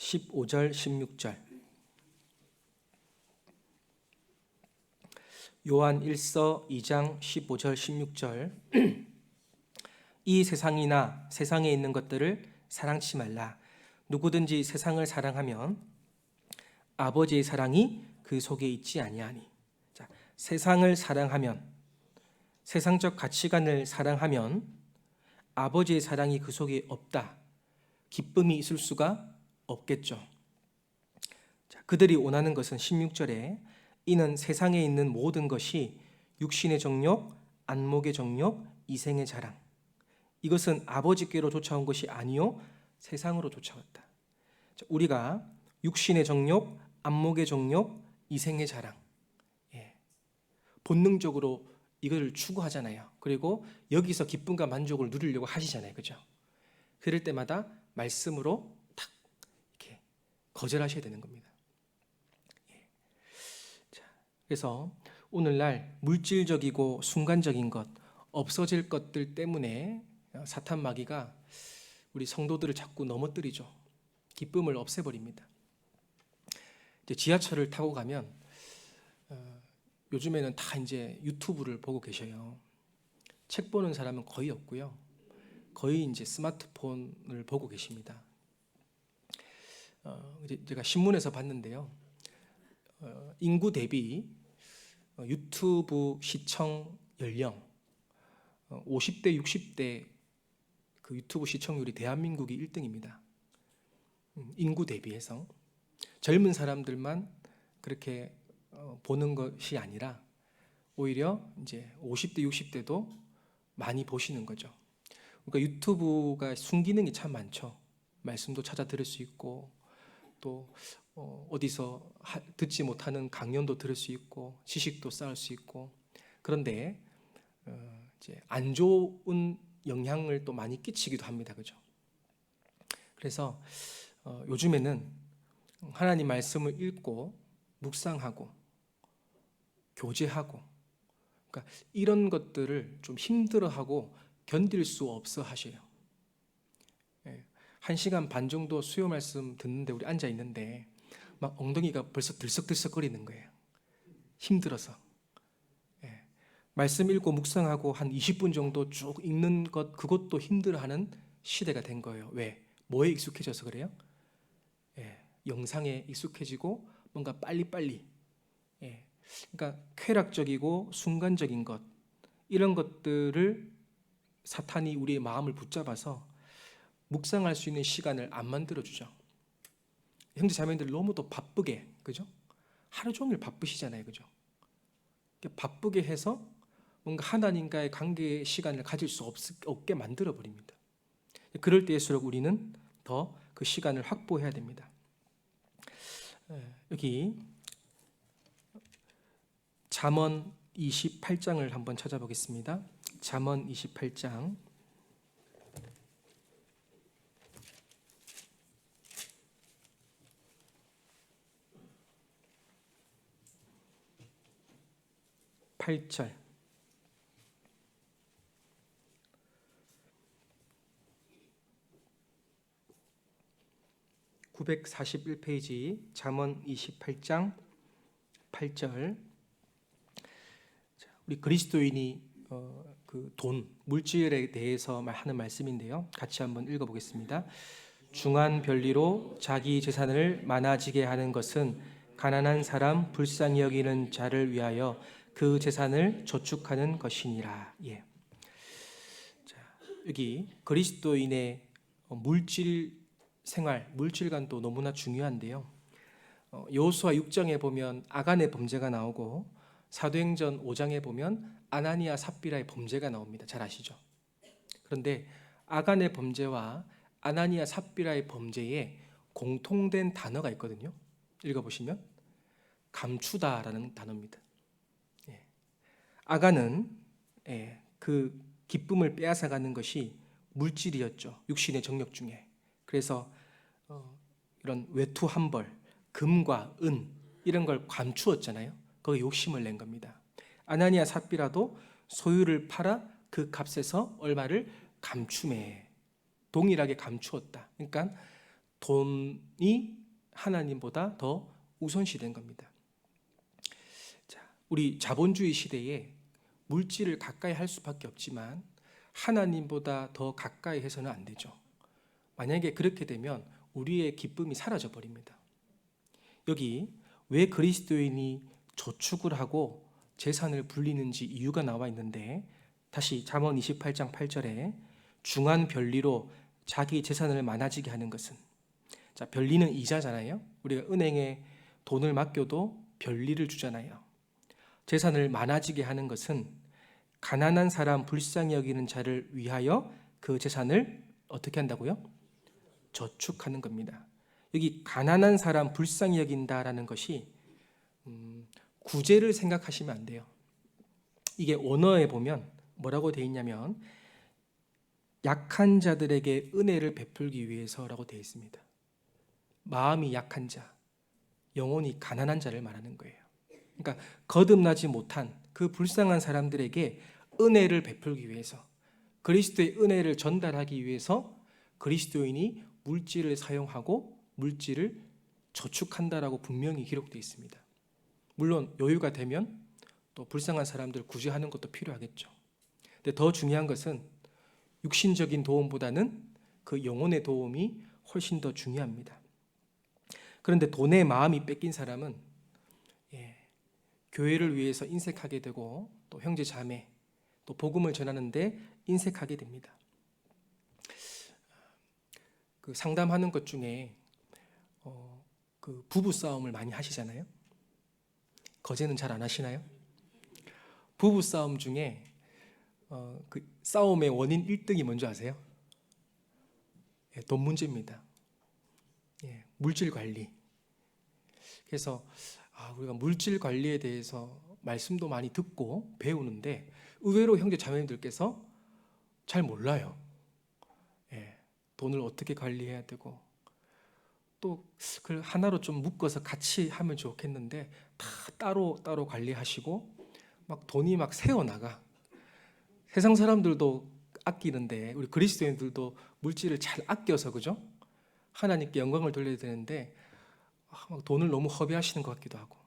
15절 16절. 요한 1서 2장 15절 16절. 이 세상이나 세상에 있는 것들을 사랑치 말라. 누구든지 세상을 사랑하면 아버지의 사랑이 그 속에 있지 아니하니. 자, 세상을 사랑하면, 세상적 가치관을 사랑하면 아버지의 사랑이 그 속에 없다. 기쁨이 있을 수가 없겠죠. 자, 그들이 원하는 것은 16절에 이는 세상에 있는 모든 것이 육신의 정욕, 안목의 정욕, 이생의 자랑. 이것은 아버지께로 쫓아온 것이 아니요 세상으로 쫓아왔다. 자, 우리가 육신의 정욕, 안목의 정욕, 이생의 자랑, 본능적으로 이걸 추구하잖아요. 그리고 여기서 기쁨과 만족을 누리려고 하시잖아요. 그죠? 그럴 때마다 말씀으로 탁 이렇게 거절하셔야 되는 겁니다. 자, 그래서 오늘날 물질적이고 순간적인 것, 없어질 것들 때문에 사탄 마귀가 우리 성도들을 자꾸 넘어뜨리죠. 기쁨을 없애버립니다. 이제 지하철을 타고 가면 요즘에는 다 이제 유튜브를 보고 계셔요. 책 보는 사람은 거의 없고요. 거의 이제 스마트폰을 보고 계십니다. 제가 신문에서 봤는데요. 인구 대비 유튜브 시청 연령 50대, 60대 그 유튜브 시청률이 대한민국이 1등입니다. 인구 대비해서 젊은 사람들만 그렇게 보는 것이 아니라 오히려 이제 50대, 60대도 많이 보시는 거죠. 그러니까 유튜브가 순기능이 참 많죠. 말씀도 찾아 들을 수 있고 또 어디서 듣지 못하는 강연도 들을 수 있고 지식도 쌓을 수 있고. 그런데 이제 안 좋은 영향을 또 많이 끼치기도 합니다. 그죠? 그래서 요즘에는 하나님 말씀을 읽고 묵상하고 교제하고, 그러니까 이런 것들을 좀 힘들어하고 견딜 수 없어 하셔요. 1시간 반 정도 수요 말씀 듣는데 우리 앉아 있는데 막 엉덩이가 벌써 들썩들썩거리는 거예요. 힘들어서. 말씀 읽고 묵상하고 한 20분 정도 쭉 읽는 것, 그것도 힘들어하는 시대가 된 거예요. 왜? 뭐에 익숙해져서 그래요? 영상에 익숙해지고 뭔가 빨리빨리. 그러니까 쾌락적이고 순간적인 것, 이런 것들을 사탄이 우리의 마음을 붙잡아서 묵상할 수 있는 시간을 안 만들어주죠. 형제 자매님들 너무도 바쁘게, 그죠? 하루 종일 바쁘시잖아요, 그죠? 바쁘게 해서 뭔가 하나님과의 관계의 시간을 가질 수 없게 만들어 버립니다. 그럴 때일수록 우리는 더 그 시간을 확보해야 됩니다. 여기 잠언 28장을 한번 찾아보겠습니다. 잠언 28장 8절. (941페이지) 잠언 28장 8절. 우리 그리스도인이 그 돈, 물질에 대해서 하는 말씀인데요. 같이 한번 읽어보겠습니다. 중한 별리로 자기 재산을 많아지게 하는 것은 가난한 사람, 불쌍히 여기는 자를 위하여 그 재산을 저축하는 것이니라. 예. 자, 여기 그리스도인의 물질 생활, 물질관도 너무나 중요한데요. 여호수아 6장에 보면 아간의 범죄가 나오고 사도행전 5장에 보면 아나니아 삽비라의 범죄가 나옵니다. 잘 아시죠? 그런데 아간의 범죄와 아나니아 삽비라의 범죄에 공통된 단어가 있거든요. 읽어보시면 감추다라는 단어입니다. 예. 아간은 그 기쁨을 빼앗아가는 것이 물질이었죠. 육신의 정욕 중에. 그래서 이런 외투 한 벌, 금과 은 이런 걸 감추었잖아요. 거기에 욕심을 낸 겁니다. 아나니아 삽비라도 소유를 팔아 그 값에서 얼마를 감춤해 동일하게 감추었다. 그러니까 돈이 하나님보다 더 우선시된 겁니다. 자, 우리 자본주의 시대에 물질을 가까이 할 수밖에 없지만 하나님보다 더 가까이 해서는 안 되죠. 만약에 그렇게 되면 우리의 기쁨이 사라져 버립니다. 여기 왜 그리스도인이 저축을 하고 재산을 불리는지 이유가 나와 있는데, 다시 잠언 28장 8절에 중한 변리로 자기 재산을 많아지게 하는 것은, 자, 변리는 이자잖아요. 우리가 은행에 돈을 맡겨도 변리를 주잖아요. 재산을 많아지게 하는 것은 가난한 사람 불쌍히 여기는 자를 위하여 그 재산을 어떻게 한다고요? 저축하는 겁니다. 여기 가난한 사람 불쌍히 여긴다라는 것이 구제를 생각하시면 안 돼요. 이게 원어에 보면 뭐라고 되어 있냐면 약한 자들에게 은혜를 베풀기 위해서라고 되어 있습니다. 마음이 약한 자, 영혼이 가난한 자를 말하는 거예요. 그러니까 거듭나지 못한 그 불쌍한 사람들에게 은혜를 베풀기 위해서, 그리스도의 은혜를 전달하기 위해서 그리스도인이 물질을 사용하고 물질을 저축한다라고 분명히 기록되어 있습니다. 물론 여유가 되면 또 불쌍한 사람들 구제하는 것도 필요하겠죠. 근데 더 중요한 것은 육신적인 도움보다는 그 영혼의 도움이 훨씬 더 중요합니다. 그런데 돈에 마음이 뺏긴 사람은 교회를 위해서 인색하게 되고 또 형제 자매 또 복음을 전하는데 인색하게 됩니다. 그 상담하는 것 중에 그 부부 싸움을 많이 하시잖아요. 거제는 잘 안 하시나요? 부부 싸움 중에 그 싸움의 원인 1등이 뭔지 아세요? 돈 문제입니다. 물질 관리. 그래서 우리가 물질 관리에 대해서 말씀도 많이 듣고 배우는데 의외로 형제 자매님들께서 잘 몰라요. 돈을 어떻게 관리해야 되고 또 그걸 하나로 좀 묶어서 같이 하면 좋겠는데 다 따로 관리하시고 막 돈이 막 새어나가. 세상 사람들도 아끼는데 우리 그리스도인들도 물질을 잘 아껴서, 그죠? 하나님께 영광을 돌려야 되는데 막 돈을 너무 허비하시는 것 같기도 하고,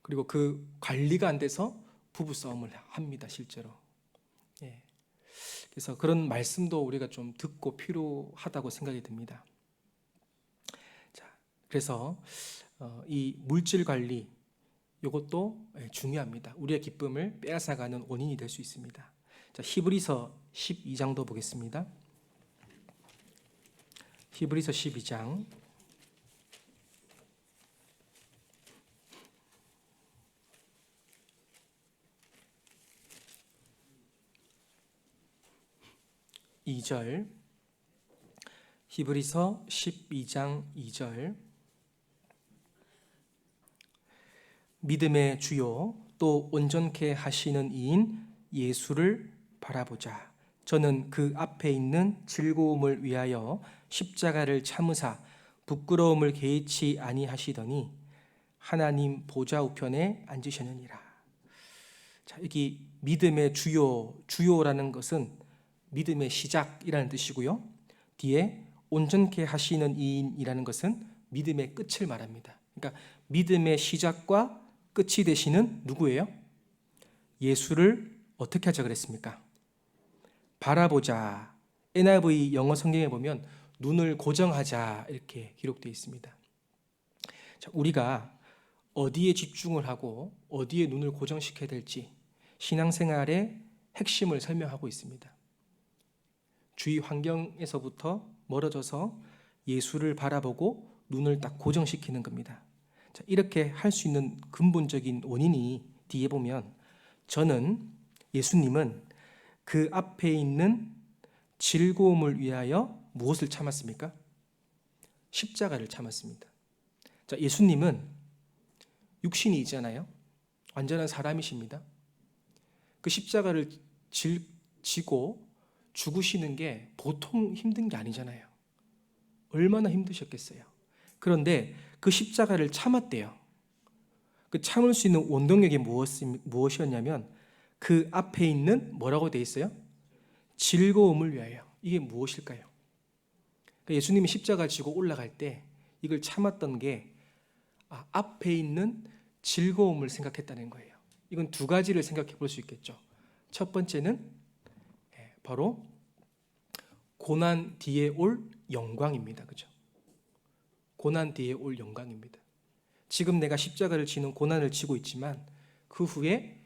그리고 그 관리가 안 돼서 부부싸움을 합니다, 실제로. 그래서 그런 말씀도 우리가 좀 듣고 필요하다고 생각이 듭니다. 자, 그래서 이 물질 관리, 이것도 중요합니다. 우리의 기쁨을 빼앗아가는 원인이 될 수 있습니다. 자, 히브리서 12장도 보겠습니다. 히브리서 12장 2절, 히브리서 12장 2절. 믿음의 주요 또 온전케 하시는 이인 예수를 바라보자. 저는 그 앞에 있는 즐거움을 위하여 십자가를 참으사 부끄러움을 개의치 아니하시더니 하나님 보좌 우편에 앉으셨느니라. 자, 여기 믿음의 주요라는 것은 믿음의 시작이라는 뜻이고요. 뒤에 온전케 하시는 이인이라는 것은 믿음의 끝을 말합니다. 그러니까 믿음의 시작과 끝이 되시는 누구예요? 예수를 어떻게 하자 그랬습니까? 바라보자. NIV 영어 성경에 보면 눈을 고정하자 이렇게 기록되어 있습니다. 자, 우리가 어디에 집중을 하고 어디에 눈을 고정시켜야 될지 신앙생활의 핵심을 설명하고 있습니다. 주위 환경에서부터 멀어져서 예수를 바라보고 눈을 딱 고정시키는 겁니다. 자, 이렇게 할 수 있는 근본적인 원인이 뒤에 보면 예수님은 그 앞에 있는 즐거움을 위하여 무엇을 참았습니까? 십자가를 참았습니다. 자, 예수님은 육신이잖아요. 완전한 사람이십니다. 그 십자가를 지고 죽으시는 게 보통 힘든 게 아니잖아요. 얼마나 힘드셨겠어요. 그런데 그 십자가를 참았대요. 그 참을 수 있는 원동력이 무엇이었냐면 그 앞에 있는 뭐라고 돼 있어요? 즐거움을 위하여. 이게 무엇일까요? 그러니까 예수님이 십자가 지고 올라갈 때 이걸 참았던 게 앞에 있는 즐거움을 생각했다는 거예요. 이건 두 가지를 생각해 볼 수 있겠죠. 첫 번째는 바로 고난 뒤에 올 영광입니다. 그죠? 고난 뒤에 올 영광입니다. 지금 내가 십자가를 지는 고난을 지고 있지만 그 후에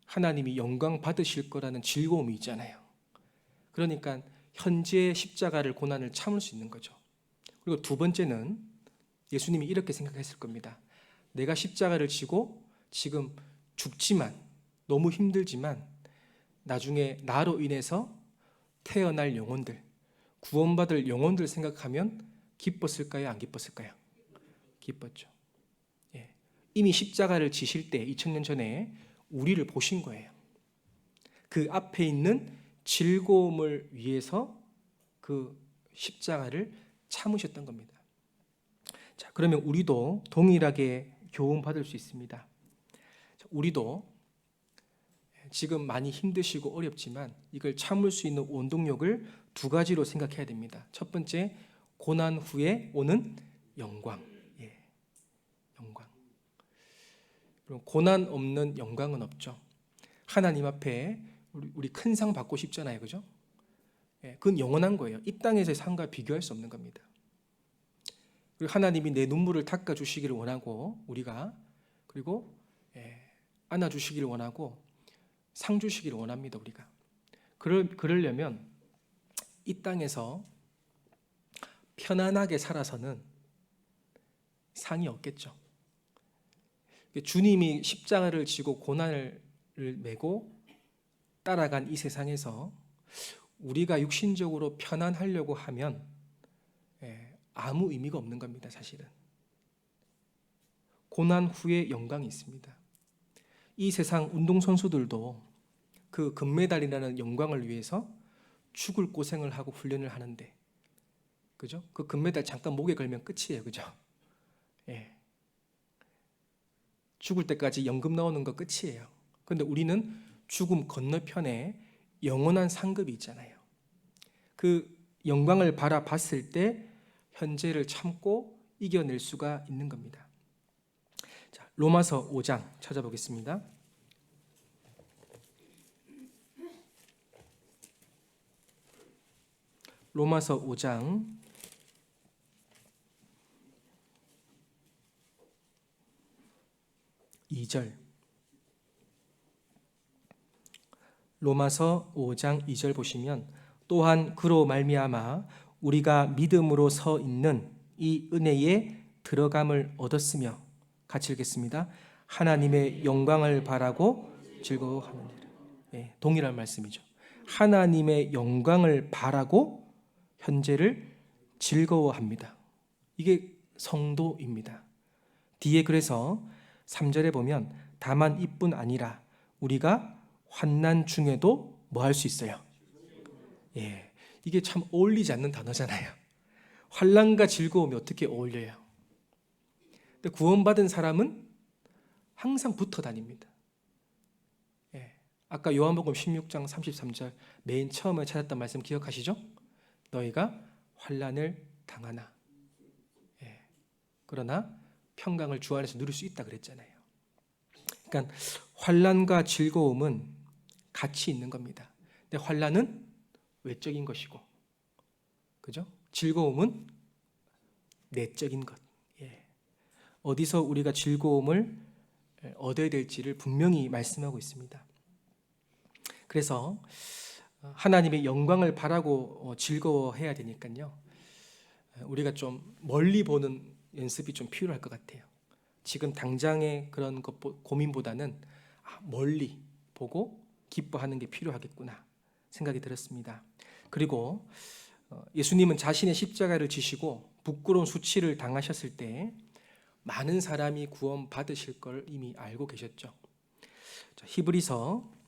하나님이 영광 받으실 거라는 즐거움이 있잖아요. 그러니까 현재 십자가를 고난을 참을 수 있는 거죠. 그리고 두 번째는 예수님이 이렇게 생각했을 겁니다. 내가 십자가를 지고 지금 죽지만 너무 힘들지만 나중에 나로 인해서 태어날 영혼들, 구원받을 영혼들 생각하면 기뻤을까요? 안 기뻤을까요? 기뻤죠. 이미 십자가를 지실 때 2000년 전에 우리를 보신 거예요. 그 앞에 있는 즐거움을 위해서 그 십자가를 참으셨던 겁니다. 자, 그러면 우리도 동일하게 교훈 받을 수 있습니다. 우리도 지금 많이 힘드시고 어렵지만 이걸 참을 수 있는 원동력을 두 가지로 생각해야 됩니다. 첫 번째, 고난 후에 오는 영광. 영광. 고난 없는 영광은 없죠. 하나님 앞에 우리 큰 상 받고 싶잖아요, 그죠? 그건 영원한 거예요. 이 땅에서의 상과 비교할 수 없는 겁니다. 그리고 하나님이 내 눈물을 닦아 주시기를 원하고 우리가 그리고 안아 주시기를 원하고 상 주시기를 원합니다. 우리가 그러려면 이 땅에서 편안하게 살아서는 상이 없겠죠. 주님이 십자가를 지고 고난을 메고 따라간 이 세상에서 우리가 육신적으로 편안하려고 하면 아무 의미가 없는 겁니다. 사실은 고난 후에 영광이 있습니다. 이 세상 운동선수들도 그 금메달이라는 영광을 위해서 죽을 고생을 하고 훈련을 하는데, 그죠? 그 금메달 잠깐 목에 걸면 끝이에요, 그죠? 죽을 때까지 연금 나오는 거 끝이에요. 그런데 우리는 죽음 건너편에 영원한 상급이 있잖아요. 그 영광을 바라봤을 때 현재를 참고 이겨낼 수가 있는 겁니다. 자, 로마서 5장 찾아보겠습니다. 로마서 5장 2절. 로마서 5장 2절 보시면 또한 그로 말미암아 우리가 믿음으로 서 있는 이 은혜에 들어감을 얻었으며, 같이 읽겠습니다. 하나님의 영광을 바라고 즐거워하느니라. 동일한 말씀이죠. 하나님의 영광을 바라고 현재를 즐거워합니다. 이게 성도입니다. 뒤에 그래서 3절에 보면 다만 이뿐 아니라 우리가 환난 중에도 뭐 할 수 있어요? 이게 참 어울리지 않는 단어잖아요. 환난과 즐거움이 어떻게 어울려요? 근데 구원받은 사람은 항상 붙어 다닙니다. 아까 요한복음 16장 33절 맨 처음에 찾았던 말씀 기억하시죠? 너희가 환난을 당하나 그러나 평강을 주 안에서 누릴 수 있다 그랬잖아요. 그러니까 환난과 즐거움은 같이 있는 겁니다. 근데 환난은 외적인 것이고, 그죠? 즐거움은 내적인 것. 어디서 우리가 즐거움을 얻어야 될지를 분명히 말씀하고 있습니다. 그래서 하나님의 영광을 바라고 즐거워해야 되니까요. 우리가 좀 멀리 보는 연습이 좀 필요할 것 같아요. 지금 당장의 그런 것 고민보다는 멀리 보고 기뻐하는 게 필요하겠구나 생각이 들었습니다. 그리고 예수님은 자신의 십자가를 지시고 부끄러운 수치를 당하셨을 때 많은 사람이 구원 받으실 걸 이미 알고 계셨죠. 히브리서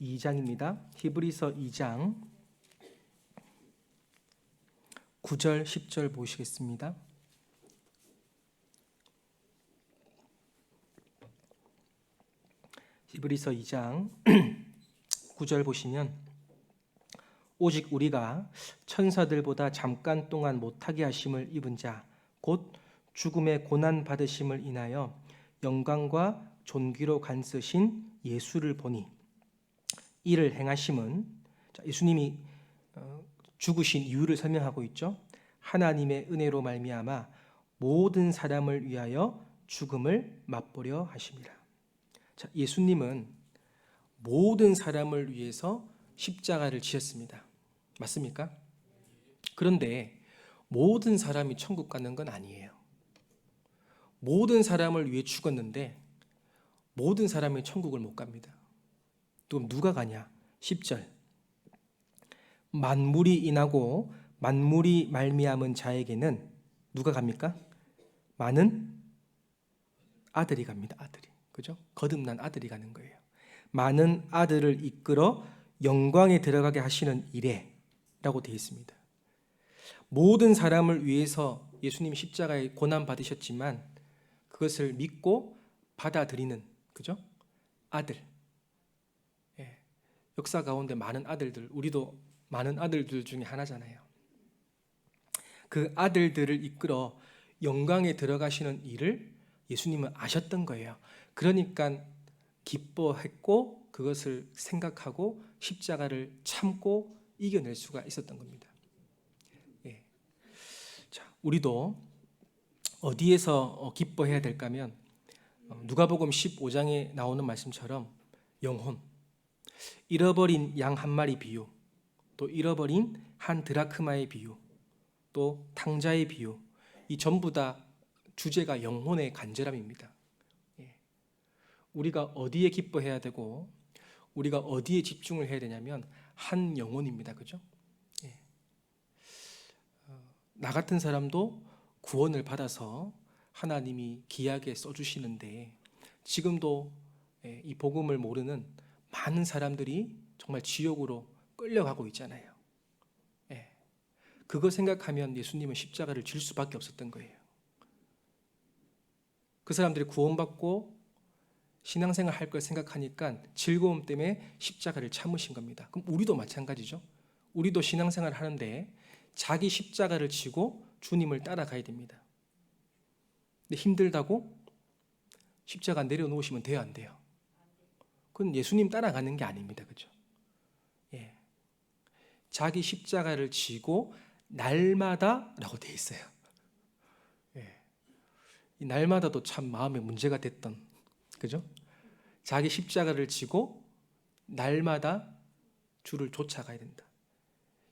2장입니다. 히브리서 2장 9절 10절 보시겠습니다. 히브리서 2장 9절 보시면 오직 우리가 천사들보다 잠깐 동안 못하게 하심을 입은 자 곧 죽음의 고난 받으심을 인하여 영광과 존귀로 간쓰신 예수를 보니 이를 행하심은 예수님이 죽으신 이유를 설명하고 있죠. 하나님의 은혜로 말미암아 모든 사람을 위하여 죽음을 맛보려 하심이라. 자, 예수님은 모든 사람을 위해서 십자가를 지셨습니다. 맞습니까? 그런데 모든 사람이 천국 가는 건 아니에요. 모든 사람을 위해 죽었는데 모든 사람이 천국을 못 갑니다. 그럼 누가 가냐? 10절 만물이 인하고 만물이 말미암은 자에게는 누가 갑니까? 많은 아들이 갑니다. 아들이. 그죠? 거듭난 아들이 가는 거예요. 많은 아들을 이끌어 영광에 들어가게 하시는 이래 라고 되어 있습니다. 모든 사람을 위해서 예수님 십자가에 고난 받으셨지만 그것을 믿고 받아들이는, 그죠? 아들. 예. 역사 가운데 많은 아들들, 우리도 많은 아들들 중에 하나잖아요. 그 아들들을 이끌어 영광에 들어가시는 일을 예수님은 아셨던 거예요. 그러니까 기뻐했고 그것을 생각하고 십자가를 참고 이겨낼 수가 있었던 겁니다. 예. 자, 우리도 어디에서 기뻐해야 될까면 누가복음 15장에 나오는 말씀처럼 영혼, 잃어버린 양 한 마리 비유, 또 잃어버린 한 드라크마의 비유, 또 탕자의 비유, 이 전부 다 주제가 영혼의 간절함입니다. 예. 우리가 어디에 기뻐해야 되고 우리가 어디에 집중을 해야 되냐면 한 영혼입니다. 그죠? 예. 나 같은 사람도 구원을 받아서 하나님이 귀하게 써주시는데 지금도 이 복음을 모르는 많은 사람들이 정말 지옥으로 끌려가고 있잖아요. 예. 그거 생각하면 예수님은 십자가를 질 수밖에 없었던 거예요. 그 사람들이 구원받고 신앙생활 할 걸 생각하니까 즐거움 때문에 십자가를 참으신 겁니다. 그럼 우리도 마찬가지죠. 우리도 신앙생활 하는데 자기 십자가를 지고 주님을 따라가야 됩니다. 근데 힘들다고 십자가 내려놓으시면 돼요, 안 돼요? 그건 예수님 따라가는 게 아닙니다. 그죠? 예. 자기 십자가를 지고 날마다라고 돼 있어요. 예. 이 날마다도 참 마음에 문제가 됐던, 그죠? 자기 십자가를 지고 날마다 주를 쫓아가야 된다.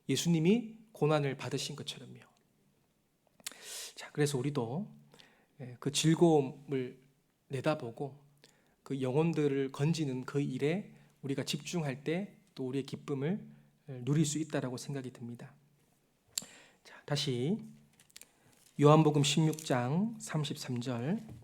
예수님이 고난을 받으신 것처럼요. 자, 그래서 우리도 그 즐거움을 내다보고 그 영혼들을 건지는 그 일에 우리가 집중할 때 또 우리의 기쁨을 누릴 수 있다라고 생각이 듭니다. 자, 다시 요한복음 16장 33절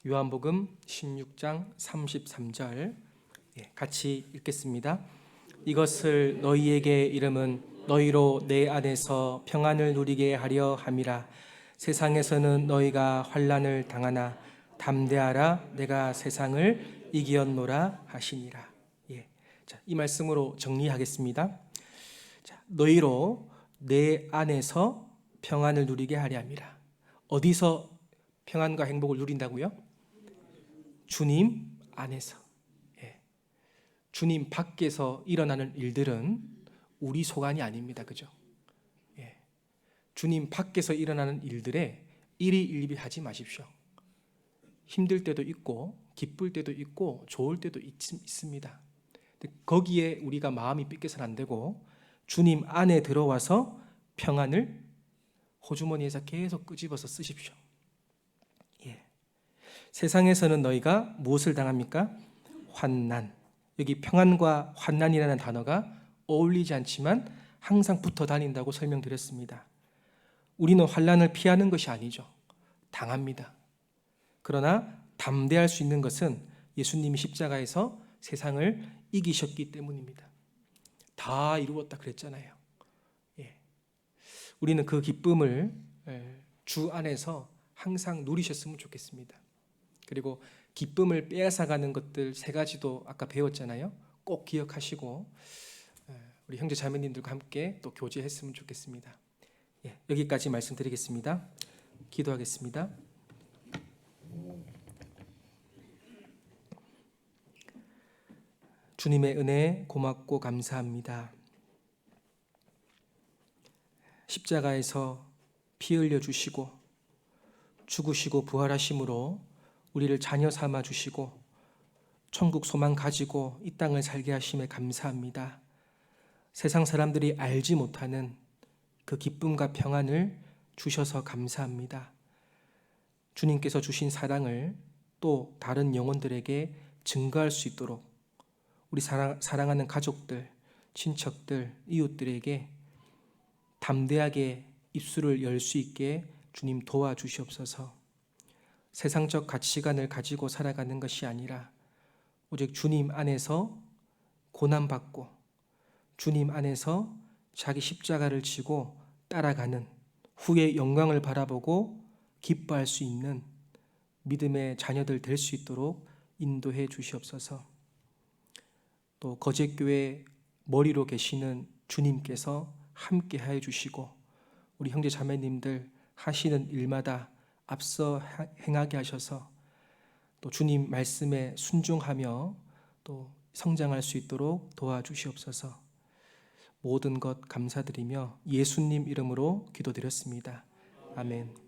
요한복음 16장 33절 같이 읽겠습니다. 이것을 너희에게 이름은 너희로 내 안에서 평안을 누리게 하려 함이라. 세상에서는 너희가 환난을 당하나 담대하라, 내가 세상을 이기었노라 하시니라. 예. 자, 이 말씀으로 정리하겠습니다. 자, 너희로 내 안에서 평안을 누리게 하려 함이라. 어디서 평안과 행복을 누린다고요? 주님 안에서. 예. 주님 밖에서 일어나는 일들은 우리 소관이 아닙니다. 그죠? 예. 주님 밖에서 일어나는 일들에 일희일비하지 마십시오. 힘들 때도 있고 기쁠 때도 있고 좋을 때도 있습니다. 거기에 우리가 마음이 삐끗은 안 되고 주님 안에 들어와서 평안을 호주머니에서 계속 끄집어서 쓰십시오. 예. 세상에서는 너희가 무엇을 당합니까? 환난. 여기 평안과 환난이라는 단어가 어울리지 않지만 항상 붙어 다닌다고 설명드렸습니다. 우리는 환난을 피하는 것이 아니죠. 당합니다. 그러나 담대할 수 있는 것은 예수님이 십자가에서 세상을 이기셨기 때문입니다. 다 이루었다 그랬잖아요. 예. 우리는 그 기쁨을 주 안에서 항상 누리셨으면 좋겠습니다. 그리고 기쁨을 빼앗아가는 것들 3가지도 아까 배웠잖아요. 꼭 기억하시고 우리 형제 자매님들과 함께 또 교제했으면 좋겠습니다. 예, 여기까지 말씀드리겠습니다. 기도하겠습니다. 주님의 은혜 고맙고 감사합니다. 십자가에서 피 흘려 주시고 죽으시고 부활하심으로 우리를 자녀 삼아 주시고 천국 소망 가지고 이 땅을 살게 하심에 감사합니다. 세상 사람들이 알지 못하는 그 기쁨과 평안을 주셔서 감사합니다. 주님께서 주신 사랑을 또 다른 영혼들에게 증거할 수 있도록 우리 사랑하는 가족들, 친척들, 이웃들에게 담대하게 입술을 열 수 있게 주님 도와주시옵소서. 세상적 가치관을 가지고 살아가는 것이 아니라 오직 주님 안에서 고난받고 주님 안에서 자기 십자가를 지고 따라가는 후의 영광을 바라보고 기뻐할 수 있는 믿음의 자녀들 될 수 있도록 인도해 주시옵소서. 또 거제교회 머리로 계시는 주님께서 함께 하여 주시고 우리 형제 자매님들 하시는 일마다 앞서 행하게 하셔서 또 주님 말씀에 순종하며 또 성장할 수 있도록 도와주시옵소서. 모든 것 감사드리며 예수님 이름으로 기도드렸습니다. 아멘.